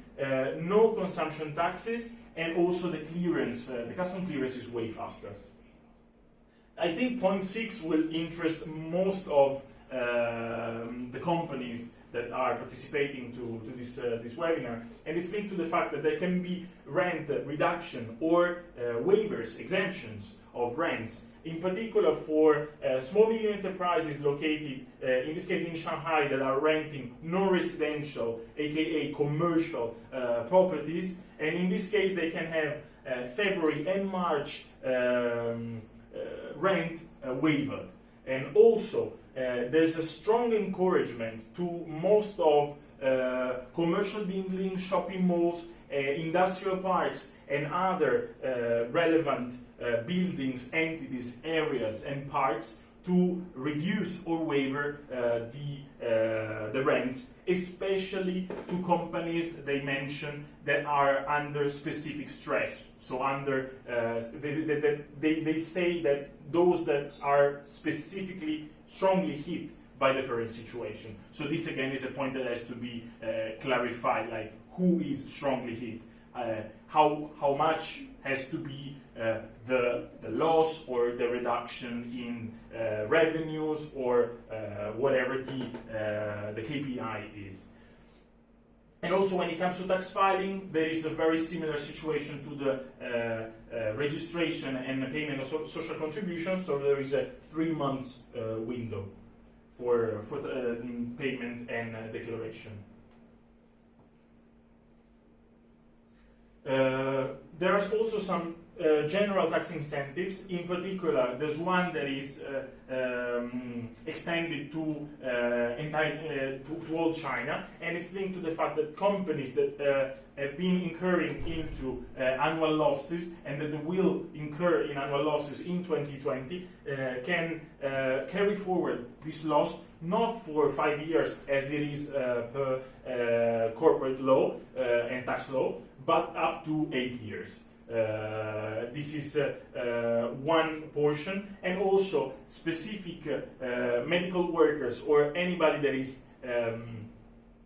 no consumption taxes, and also the clearance, the custom clearance is way faster. I think point 6 will interest most of the companies that are participating to this webinar, and it's linked to the fact that there can be rent reduction or waivers, exemptions of rents, in particular for small medium enterprises located, in this case in Shanghai, that are renting non-residential, aka commercial properties, and in this case they can have February and March rent waiver. And also there's a strong encouragement to most of commercial buildings, shopping malls, industrial parks, and other relevant buildings, entities, areas, and parks to reduce or waiver the rents, especially to companies they mention that are under specific stress. So under they say that those that are specifically strongly hit by the current situation. So this again is a point that has to be clarified, like who is strongly hit, how much has to be the loss or the reduction in revenues or whatever the KPI is. And also when it comes to tax filing, there is a very similar situation to the registration and the payment of social contributions, so there is a 3 months window for the payment and declaration. There are also some general tax incentives. In particular, there's one that is extended to all China, and it's linked to the fact that companies that have been incurring into annual losses and that will incur in annual losses in 2020 can carry forward this loss, not for 5 years as it is per corporate law and tax law, but up to 8 years. This is one portion, and also specific medical workers or anybody that is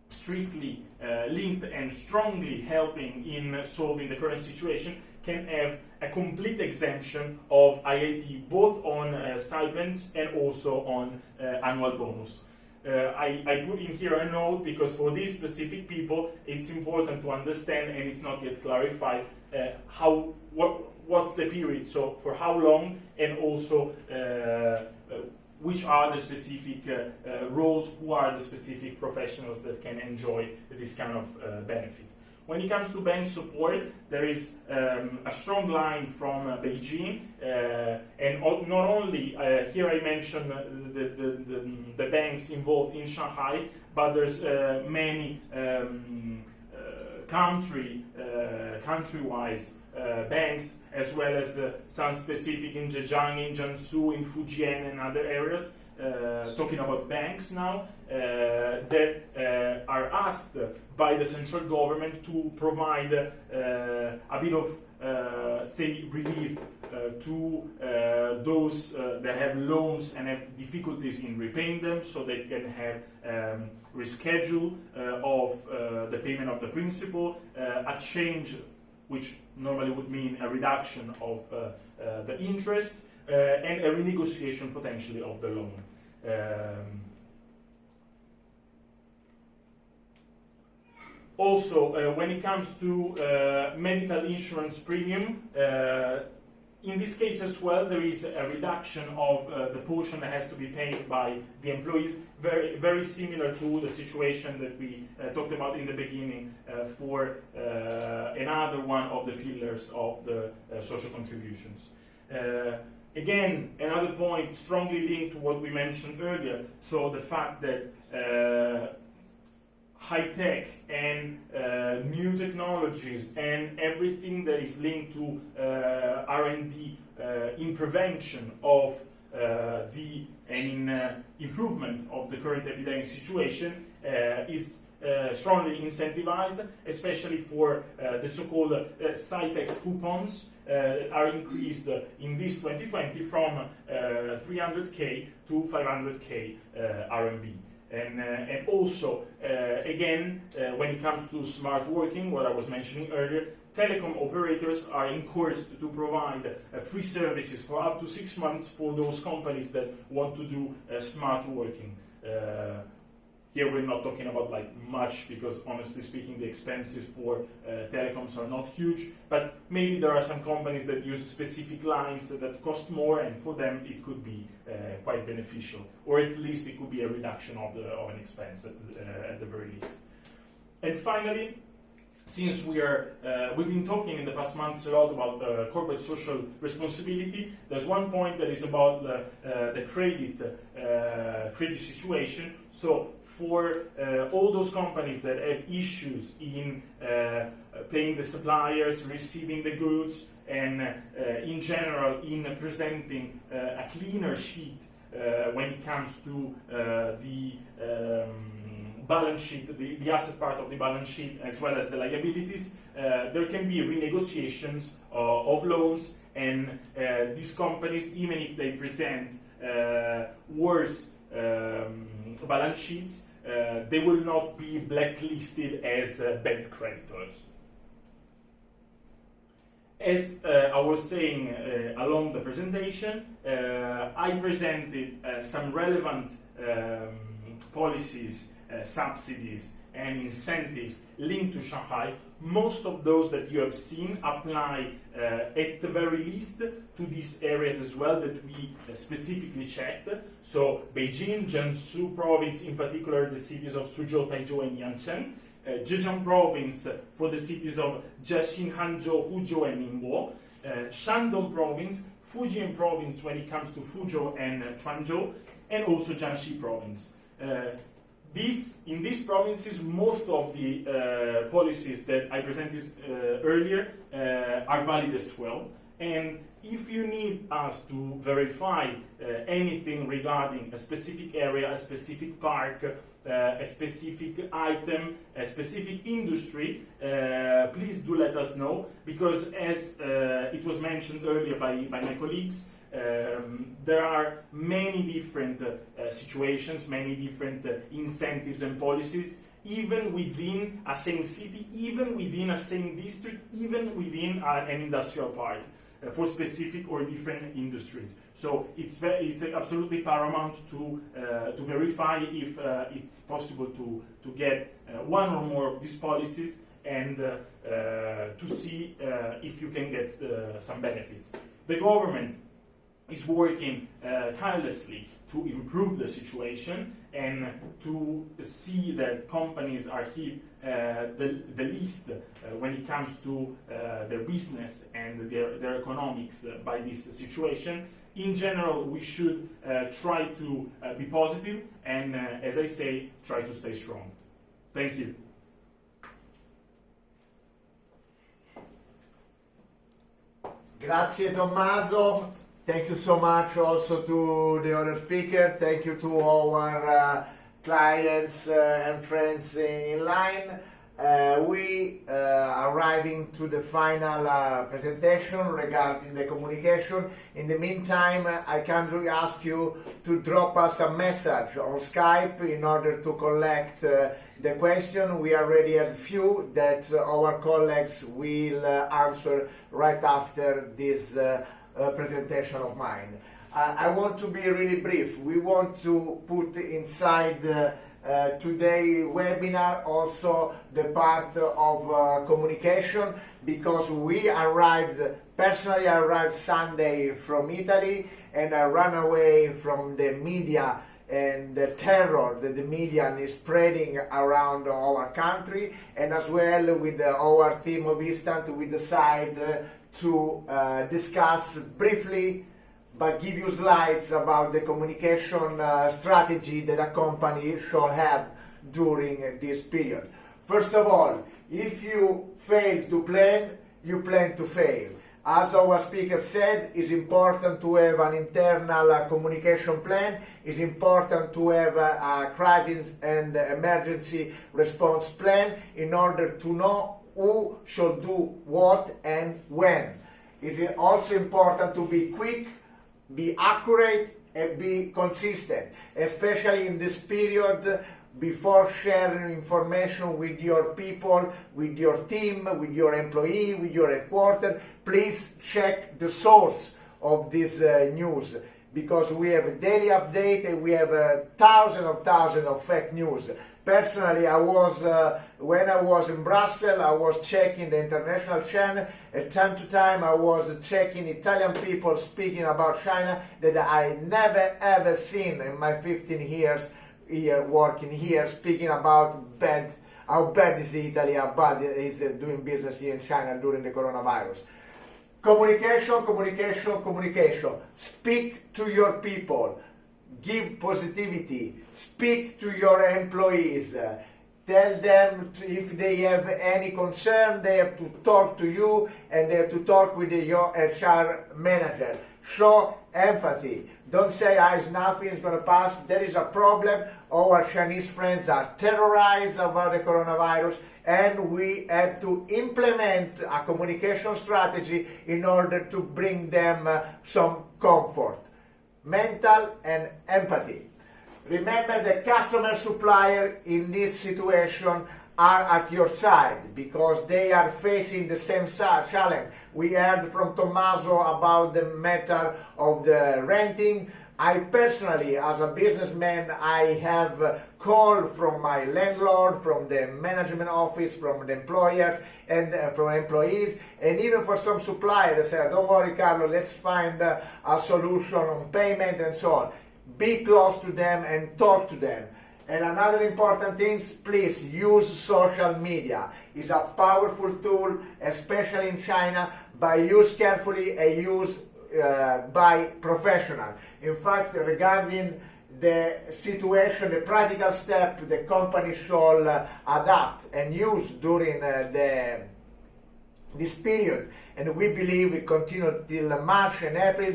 strictly linked and strongly helping in solving the current situation can have a complete exemption of IIT, both on stipends and also on annual bonus. I put in here a note because for these specific people it's important to understand, and it's not yet clarified, what's the period, so for how long, and also which are the specific roles, who are the specific professionals that can enjoy this kind of benefit. When it comes to bank support, there is a strong line from Beijing, and not only, here I mentioned the banks involved in Shanghai, but there's many country-wise banks, as well as some specific in Zhejiang, in Jiangsu, in Fujian and other areas, talking about banks now, that are asked by the central government to provide a bit of, say, relief to those that have loans and have difficulties in repaying them, so they can have reschedule of the payment of the principal, a change which normally would mean a reduction of the interest, and a renegotiation potentially of the loan. Also, when it comes to medical insurance premium, in this case as well, there is a reduction of the portion that has to be paid by the employees, very, very similar to the situation that we talked about in the beginning for another one of the pillars of the social contributions. Again, another point strongly linked to what we mentioned earlier, so the fact that high-tech and new technologies and everything that is linked to R&D in prevention of improvement of the current epidemic situation is strongly incentivized, especially for the so-called sci-tech coupons that are increased in this 2020 from 300k to 500k RMB. And also, again, when it comes to smart working, what I was mentioning earlier, telecom operators are encouraged to provide free services for up to 6 months for those companies that want to do smart working. Here we're not talking about like much, because honestly speaking the expenses for telecoms are not huge, but maybe there are some companies that use specific lines that cost more, and for them it could be quite beneficial, or at least it could be a reduction of an expense at the very least. And finally, since we've been talking in the past months a lot about corporate social responsibility, there's one point that is about the credit situation. So for all those companies that have issues in paying the suppliers, receiving the goods, and in general in presenting a cleaner sheet when it comes to the balance sheet, the asset part of the balance sheet, as well as the liabilities, there can be renegotiations of loans, and these companies, even if they present worse balance sheets, they will not be blacklisted as bad creditors. As I was saying along the presentation, I presented some relevant policies, subsidies and incentives linked to Shanghai. Most of those that you have seen apply at the very least to these areas as well that we specifically checked. So Beijing, Jiangsu province, in particular the cities of Suzhou, Taizhou and Yancheng. Zhejiang province for the cities of Jiaxing, Hanzhou, Huzhou and Ningbo. Shandong province, Fujian province when it comes to Fuzhou and Quanzhou, and also Jiangxi province. In these provinces, most of the policies that I presented earlier are valid as well. And if you need us to verify anything regarding a specific area, a specific park, a specific item, a specific industry, please do let us know, because as it was mentioned earlier by my colleagues, there are many different situations, many different incentives and policies, even within a same city, even within a same district, even within an industrial park, for specific or different industries. So it's absolutely paramount to verify if it's possible to get one or more of these policies, and to see if you can get some benefits. The government is working tirelessly to improve the situation and to see that companies are hit the least when it comes to their business and their economics by this situation. In general, we should try to be positive and, as I say, try to stay strong. Thank you. Grazie Tommaso. Thank you so much also to the other speaker. Thank you to our clients and friends in line. We are arriving to the final presentation regarding the communication. In the meantime, I kindly ask you to drop us a message on Skype in order to collect the question. We already have few that our colleagues will answer right after this presentation of mine. I want to be really brief. We want to put inside today's webinar also the part of communication, because we personally arrived Sunday from Italy, and I ran away from the media and the terror that the media is spreading around our country, and as well with our team of Instant we decided to discuss briefly but give you slides about the communication strategy that a company should have during this period. First of all, if you fail to plan, you plan to fail. As our speaker said, it's important to have an internal communication plan. It's important to have a crisis and emergency response plan in order to know who should do what and when. It's also important to be quick, be accurate, and be consistent, especially in this period before sharing information with your people, with your team, with your employee, with your headquarters. Please check the source of this news, because we have a daily update and we have thousands of fake news. Personally, when I was in Brussels, I was checking the international channel. At time to time, I was checking Italian people speaking about China that I never ever seen in my 15 years here working here, speaking about how bad is Italy, how bad is doing business here in China during the coronavirus. Communication, communication, communication. Speak to your people. Give positivity. Speak to your employees. Tell them if they have any concern, they have to talk to you, and they have to talk with your HR manager. Show empathy. Don't say, it's nothing, it's going to pass. There is a problem. Our Chinese friends are terrorized about the coronavirus, and we have to implement a communication strategy in order to bring them some comfort. Mental and empathy. Remember, the customer supplier in this situation are at your side because they are facing the same challenge. We heard from Tommaso about the matter of the renting. I personally, as a businessman, I have call from my landlord, from the management office, from the employers, and from employees, and even for some suppliers. They say, don't worry, Carlo, let's find a solution on payment and so on. Be close to them and talk to them. And another important thing, please use social media. It's a powerful tool, especially in China, but use carefully and use by professionals. In fact, regarding the situation, the practical step the company should adapt and use during this period, and we believe it continue till March and April.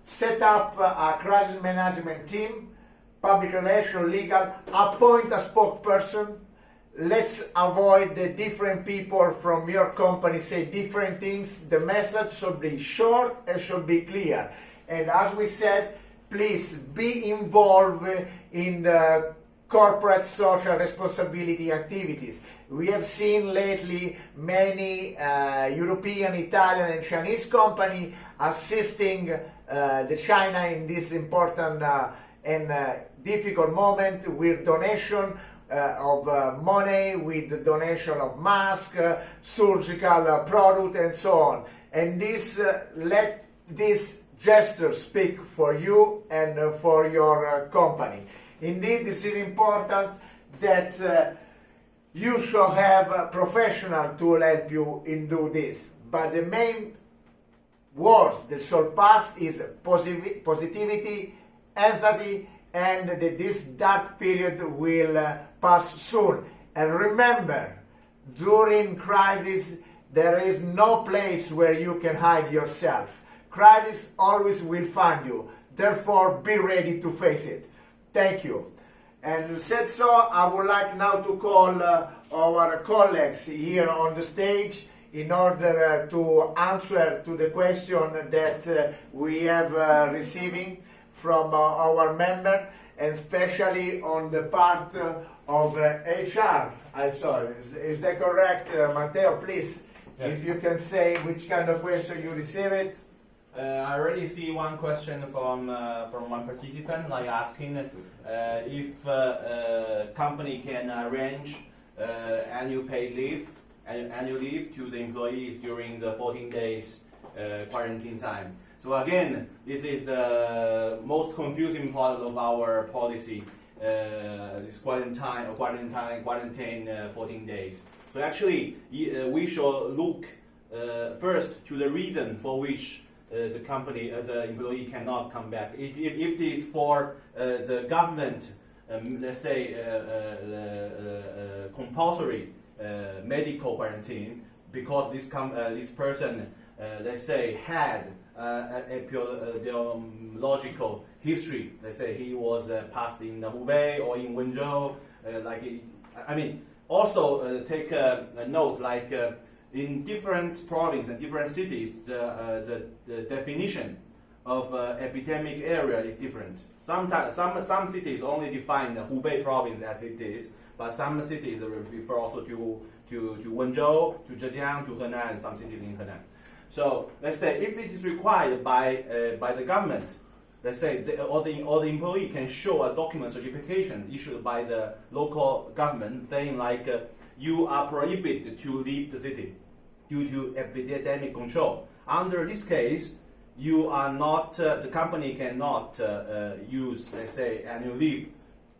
Set up a crisis management team, public relations, legal, appoint a spokesperson. Let's avoid the different people from your company say different things. The message should be short and should be clear. And as we said, please be involved in the corporate social responsibility activities. We have seen lately many European, Italian and Chinese companies assisting the China in this important and difficult moment with donation of money, with the donation of masks, surgical product and so on. And this let this gesture speak for you and for your company. Indeed, it's really important that you shall have a professional to help you in do this. But the main words that shall pass is positivity, empathy, and that this dark period will pass soon. And remember, during crisis, there is no place where you can hide yourself. Crisis always will find you. Therefore, be ready to face it. Thank you. And said so, I would like now to call our colleagues here on the stage in order to answer to the question that we have receiving from our member, and especially on the part of HR. I saw it. Is that correct, Matteo? Please, Yes. if you can say which kind of question you received. I already see one question from one participant, like asking if company can arrange annual leave to the employees during the 14 days quarantine time. So again, this is the most confusing part of our policy. This quarantine 14 days. So actually, we should look first to the reason for which the company, the employee cannot come back. If it is for the government, let's say compulsory medical quarantine, because this person, let's say, had epidemiological history. Let's say he was passed in Hubei or in Wenzhou. Also take a note, like in different provinces and different cities, the definition of epidemic area is different. Sometimes some cities only define the Hubei province as it is, but some cities refer also to Wenzhou, to Zhejiang, to Henan, and some cities in Henan. So let's say if it is required by the government, let's say all the employee can show a document certification issued by the local government saying like you are prohibited to leave the city due to epidemic control. Under this case, you are not the company cannot use, let's say, annual leave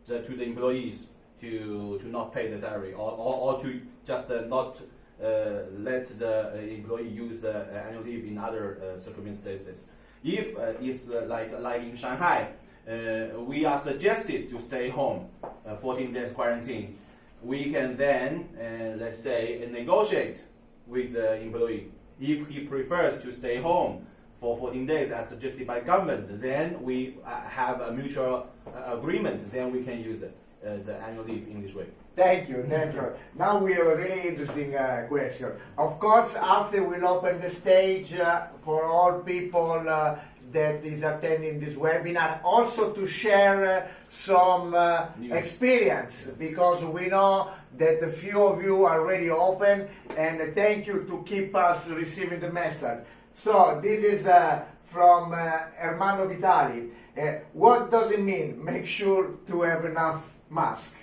to the employees to not pay the salary or to just not let the employee use annual leave in other circumstances. If it's like in Shanghai, we are suggested to stay home 14 days quarantine. We can then, let's say, negotiate with the employee. If he prefers to stay home for 14 days as suggested by government, then we have a mutual agreement. Then we can use the annual leave in this way. Thank you, thank you. Now we have a really interesting question. Of course, after we'll open the stage for all people that is attending this webinar, also to share some experience, because we know that a few of you are already open, and thank you to keep us receiving the message. So this is from Ermanno Vitali. What does it mean? Make sure to have enough mask.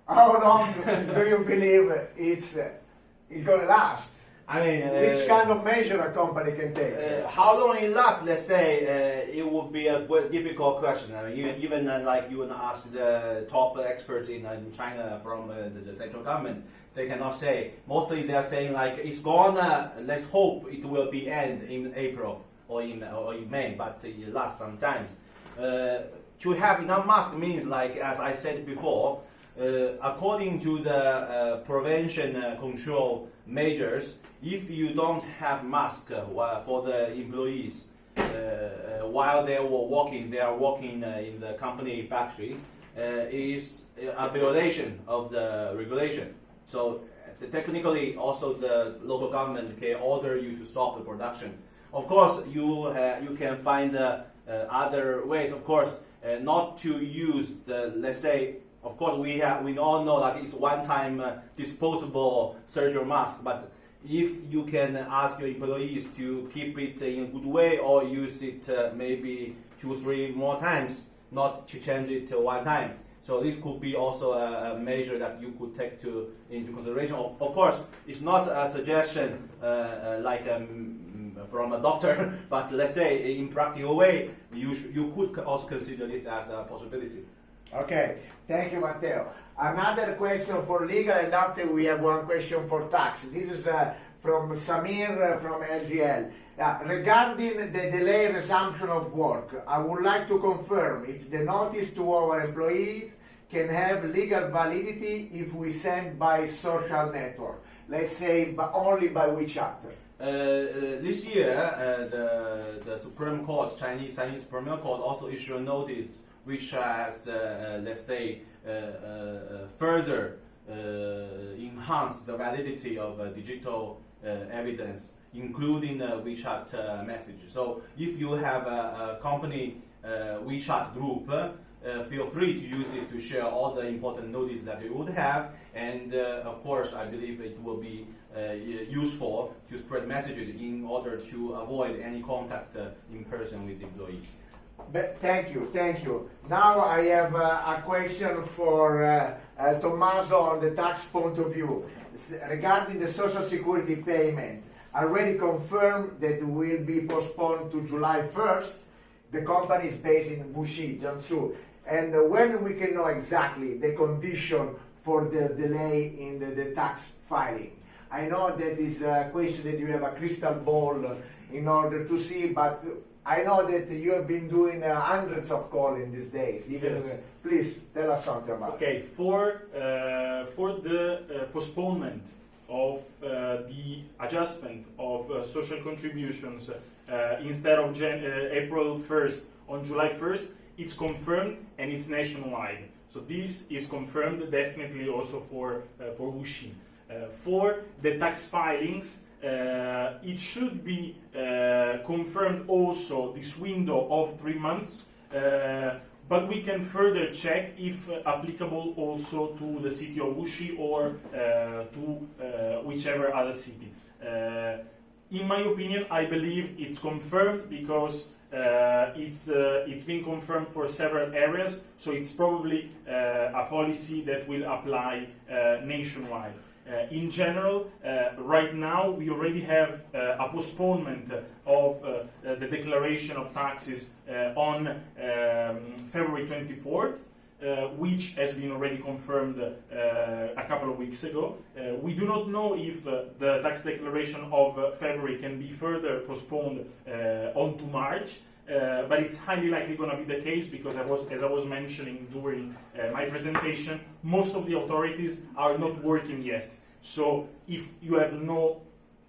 How long do you believe it's going to last? I mean, which kind of measure a company can take? How long it lasts? Let's say it would be a difficult question. I mean, even like you would ask the top experts in China from the central government, they cannot say. Mostly they are saying like it's gonna. Let's hope it will be end in April or in May, but it lasts sometimes. To have enough mask means, like as I said before, according to the prevention control measures, if you don't have mask for the employees, while they are working in the company factory is a violation of the regulation. So technically, also the local government can order you to stop the production. Of course, you can find other ways. Of course, not to use the, let's say. Of course, we all know that it's one-time disposable surgical mask, but if you can ask your employees to keep it in a good way or use it maybe 2-3 more times, not to change it one time. So this could be also a measure that you could take into consideration. Of course, it's not a suggestion from a doctor, but let's say in practical way, you could also consider this as a possibility. Okay, thank you, Matteo. Another question for legal, and after we have one question for tax. This is from Samir from LGL. Regarding the delayed resumption of work, I would like to confirm if the notice to our employees can have legal validity if we send by social network, let's say only by WeChat. This year, the Supreme Court, Chinese Supreme Court, also issued a notice which has, let's say, further enhanced the validity of digital evidence, including WeChat message. So if you have a company WeChat group, feel free to use it to share all the important notice that you would have. And of course, I believe it will be useful to spread messages in order to avoid any contact in person with employees. Thank you. Now I have a question for Tommaso on the tax point of view. Regarding the Social Security payment, already confirmed that will be postponed to July 1st. The company is based in Wuxi, Jiangsu. And when we can know exactly the condition for the delay in the tax filing? I know that is a question that you have a crystal ball in order to see, but I know that you have been doing hundreds of calls in these days. Yes. Please tell us something about it. Okay, for the postponement of the adjustment of social contributions instead of April 1st on July 1st, it's confirmed and it's nationwide. So this is confirmed definitely also for Wuxi. For the tax filings, it should be confirmed also this window of 3 months, but we can further check if applicable also to the city of Wuxi or to whichever other city. In my opinion, I believe it's confirmed because it's been confirmed for several areas, so it's probably a policy that will apply nationwide. In general, right now we already have a postponement of the declaration of taxes on February 24th, which has been already confirmed a couple of weeks ago. We do not know if the tax declaration of February can be further postponed onto March. But it's highly likely going to be the case because, as I was mentioning during my presentation, most of the authorities are not working yet. So if you have no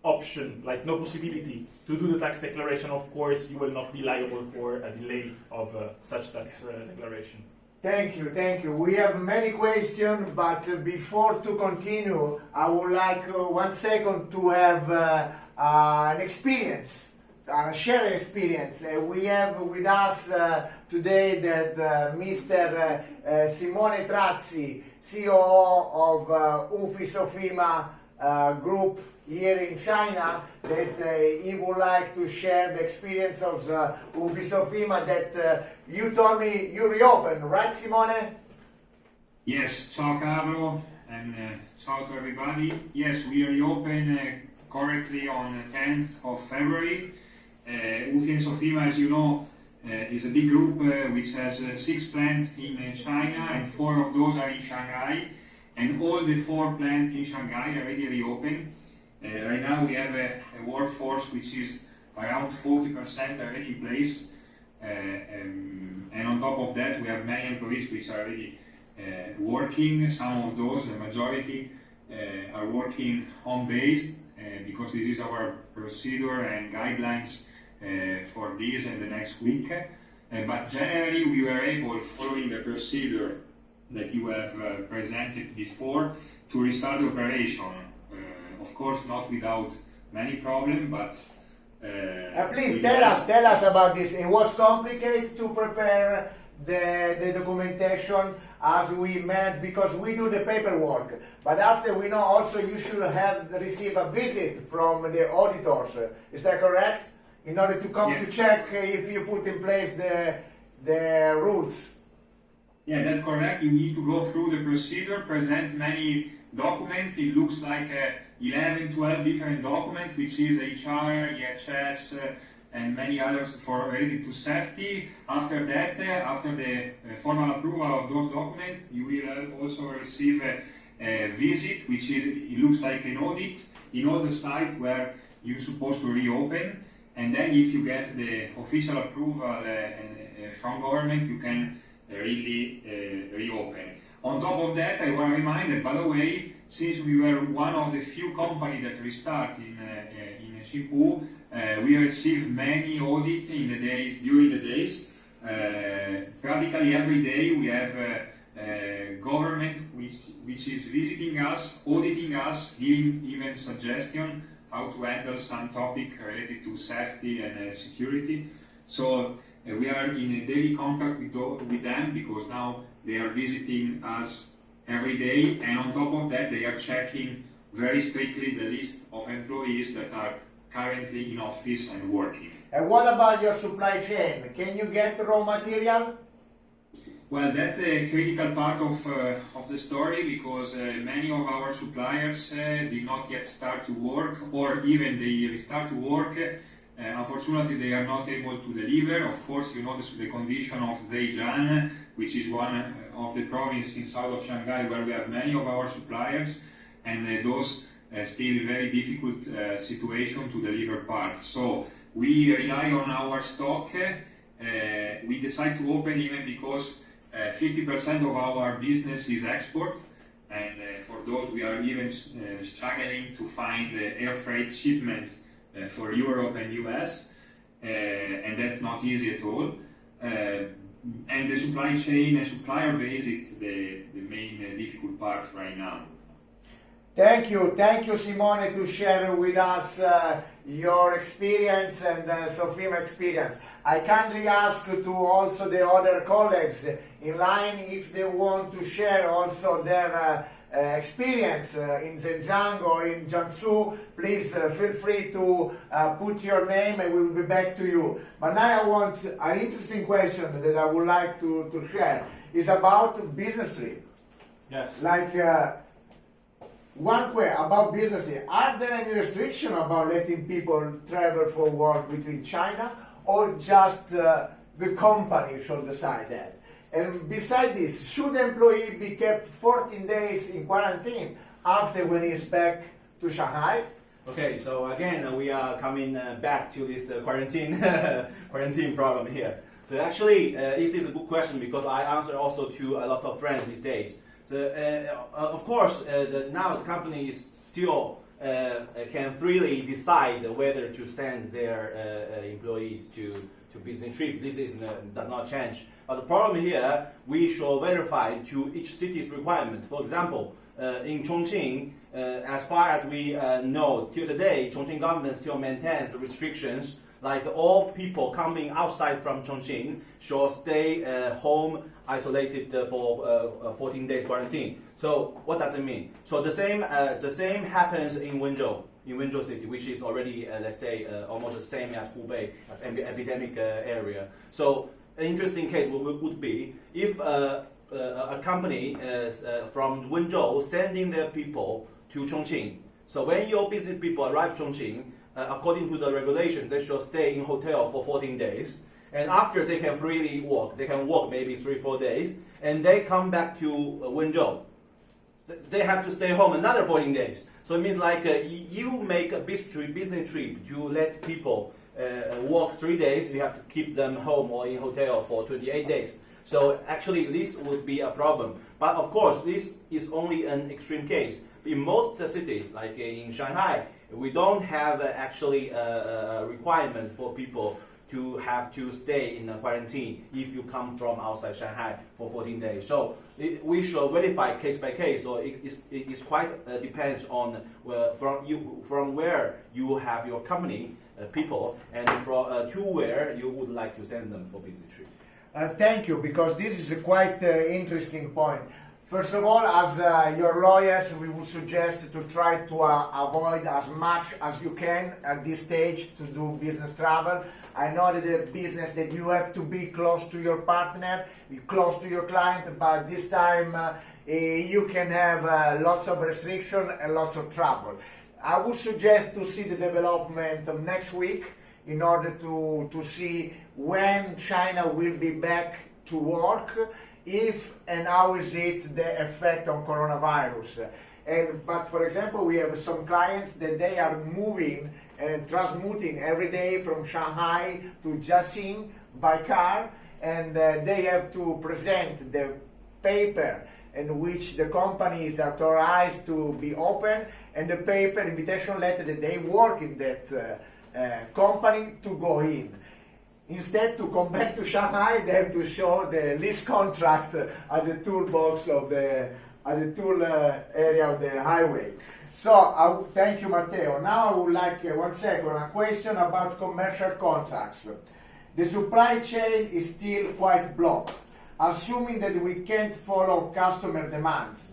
option, like no possibility to do the tax declaration, of course, you will not be liable for a delay of such tax declaration. Thank you. We have many questions, but before to continue, I would like 1 second to have an experience. Shared experience. We have with us today that Mr. Simone Trazzi, COO of Uffice-Ofima group here in China, that he would like to share the experience of the Uffice-Ofima that you told me you reopened, right, Simone? Yes, ciao Carlo, and ciao to everybody. Yes, we reopened correctly on the 10th of February. Uffice-Ofima, as you know, is a big group which has 6 plants in China, and 4 of those are in Shanghai, and all the 4 plants in Shanghai are already reopened. Right now we have a workforce which is around 40% already in place, and on top of that we have many employees which are already working. Some of those, the majority, are working home-based because this is our procedure and guidelines for this in the next week. But generally, we were able, following the procedure that you have presented before, to restart the operation. Of course, not without many problems, but please tell us about this. It was complicated to prepare the documentation as we met, because we do the paperwork. But after, we know also you should have received a visit from the auditors. Is that correct? In order to come to check if you put in place the rules. Yeah, that's correct. You need to go through the procedure, present many documents. It looks like 11, 12 different documents, which is HR, EHS, and many others related to safety. After that, after the formal approval of those documents, you will also receive a visit, which is, it looks like an audit in all the sites where you're supposed to reopen. And then if you get the official approval from government, you can really reopen. On top of that, I want to remind that, by the way, since we were one of the few companies that restart in Shipu, we received many audits during the days. Practically every day we have government which is visiting us, auditing us, giving even suggestion how to handle some topic related to safety and security. So we are in a daily contact with them, because now they are visiting us every day, and on top of that they are checking very strictly the list of employees that are currently in office and working. And what about your supply chain? Can you get raw material? Well, that's a critical part of the story, because many of our suppliers did not yet start to work, or even they start to work. Unfortunately, they are not able to deliver. Of course, you know the condition of Zhejiang, which is one of the provinces in south of Shanghai where we have many of our suppliers, and those still very difficult situation to deliver parts. So we rely on our stock. We decide to open even because 50% of our business is export, and for those we are even struggling to find air freight shipments for Europe and US, and that's not easy at all. And the supply chain and supplier base is the main difficult part right now. Thank you, Simone, to share with us your experience and Sofima experience. I kindly ask to also the other colleagues in line, if they want to share also their experience in Zhejiang or in Jiangsu, please feel free to put your name and we will be back to you. But now I want an interesting question that I would like to share. Is about business trip. Yes. Like one question about business trip. Are there any restrictions about letting people travel for work between China, or just the company should decide that? And besides this, should the employee be kept 14 days in quarantine after when he's back to Shanghai? Okay, so again, we are coming back to this quarantine problem here. So actually, this is a good question, because I answer also to a lot of friends these days. Of course, now the company is still can freely decide whether to send their employees to business trip. This does not change. But the problem here, we should verify to each city's requirement. For example, in Chongqing, as far as we know till today, Chongqing government still maintains restrictions, like all people coming outside from Chongqing should stay home isolated for 14 days quarantine. So what does it mean? So the same happens in Wenzhou city, which is already let's say almost the same as Hubei, as epidemic area. So an interesting case would be if a company from Wenzhou sending their people to Chongqing. So when your business people arrive Chongqing, according to the regulations, they should stay in hotel for 14 days. And after they can freely walk, they can walk maybe 3-4 days, and they come back to Wenzhou. They have to stay home another 14 days. So it means like you make a business trip to let people walk 3 days, you have to keep them home or in hotel for 28 days. So actually this would be a problem. But of course, this is only an extreme case. In most cities, like in Shanghai, we don't have actually a requirement for people to have to stay in a quarantine if you come from outside Shanghai for 14 days. So we should verify case by case. So it is quite depends on from where you have your company people and from to where you would like to send them for business trip. Thank you, because this is a quite interesting point. First of all, as your lawyers, we would suggest to try to avoid as much as you can at this stage to do business travel. I know that the business that you have to be close to your partner, close to your client, but this time you can have lots of restriction and lots of trouble. I would suggest to see the development of next week in order to see when China will be back to work, if and how is it the effect on coronavirus. But for example, we have some clients that they are moving and transmuting every day from Shanghai to Jiaxing by car, and they have to present the paper in which the company is authorized to be open, and the paper invitation letter that they work in that company to go in. Instead, to come back to Shanghai, they have to show the lease contract at the toolbox of at the tool area of the highway. So, thank you, Matteo. Now I would like, one second, a question about commercial contracts. The supply chain is still quite blocked. Assuming that we can't follow customer demands,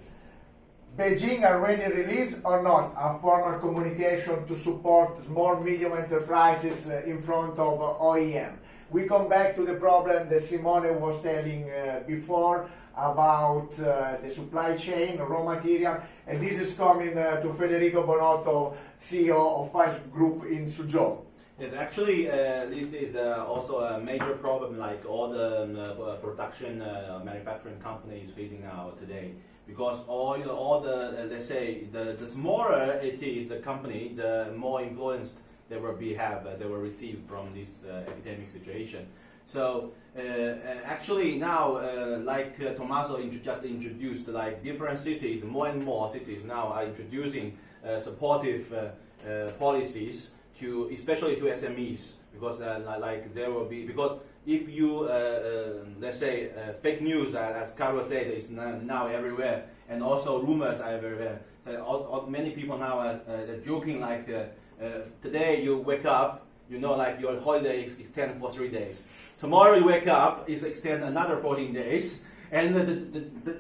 Beijing already released or not a formal communication to support small medium enterprises in front of OEM? We come back to the problem that Simone was telling before about the supply chain, raw material, and this is coming to Federico Bonotto, CEO of Five Group in Suzhou. Yes, actually, this is also a major problem, like all the production manufacturing companies facing now today. Because all the let's say the smaller it is the company, the more influence they will receive from this epidemic situation. So actually now, like Tommaso just introduced, like different cities, more and more cities now are introducing supportive policies to, especially to SMEs, because like there will be, because if you let's say fake news, as Carlo said, is now everywhere, and also rumors are everywhere. So many people now are joking like today you wake up, you know, like your holiday is extended for 3 days. Tomorrow you wake up, is extend another 14 days, and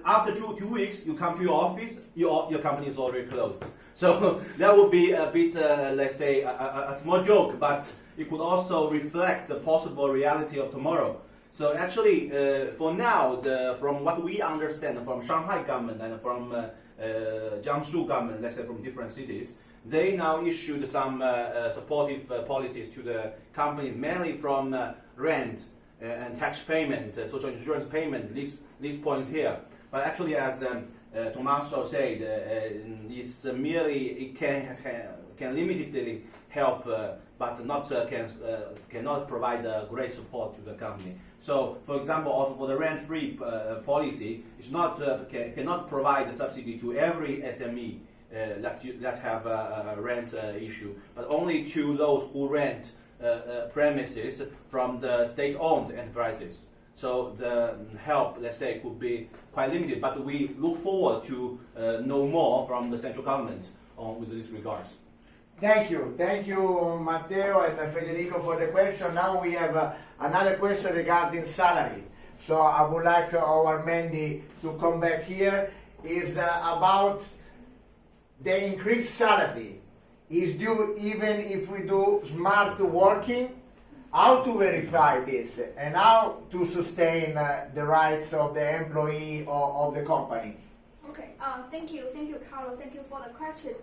after two weeks you come to your office, your company is already closed. So that would be a bit, let's say, a small joke, but it could also reflect the possible reality of tomorrow. So actually, for now, from what we understand from Shanghai government and from Jiangsu government, let's say from different cities, they now issued some supportive policies to the company, mainly from rent and tax payment, social insurance payment, these points here. But actually, as Tommaso said, this merely it can limitedly help, but not cannot provide great support to the company. So, for example, also for the rent-free policy, it's not cannot provide a subsidy to every SME that have a rent issue, but only to those who rent premises from the state-owned enterprises. So the help, let's say, could be quite limited, but we look forward to know more from the central government with this regards. Thank you, Matteo and Federico, for the question. Now we have another question regarding salary. So I would like our Mandy to come back here. Is about the increased salary is due even if we do smart working. How to verify this and how to sustain the rights of the employee or of the company? Okay, thank you, Carlo. Thank you for the question.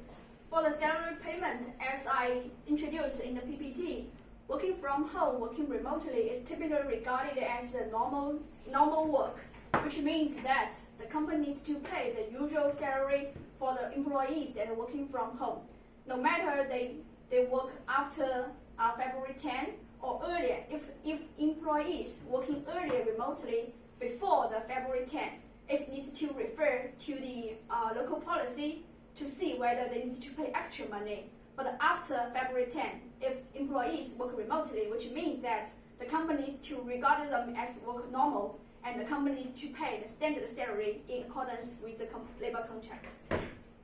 For the salary payment, as I introduced in the PPT, working from home, working remotely is typically regarded as a normal work, which means that the company needs to pay the usual salary for the employees that are working from home, no matter they work after February 10 or earlier. If employees working earlier remotely before the February 10, it needs to refer to the local policy to see whether they need to pay extra money But after February 10, if employees work remotely, which means that the companies to regard them as work normal, and the companies to pay the standard salary in accordance with the labor contract.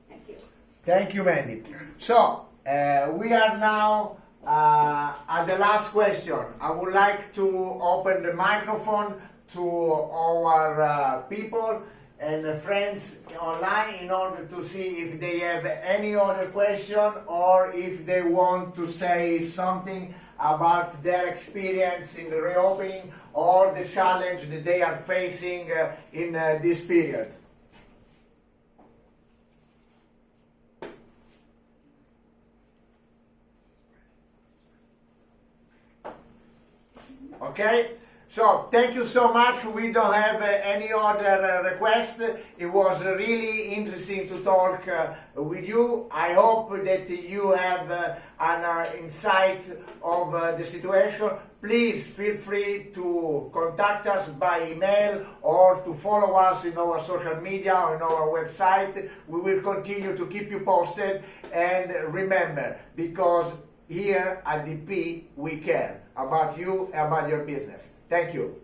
Thank you. Thank you, Mandy. So, we are now at the last question. I would like to open the microphone to our people and friends online in order to see if they have any other question or if they want to say something about their experience in the reopening or the challenge that they are facing in this period. Okay, so thank you so much. We don't have any other request. It was really interesting to talk with you. I hope that you have an insight of the situation. Please feel free to contact us by email or to follow us in our social media or on our website. We will continue to keep you posted. And remember, because here at DP we care about you and about your business. Thank you.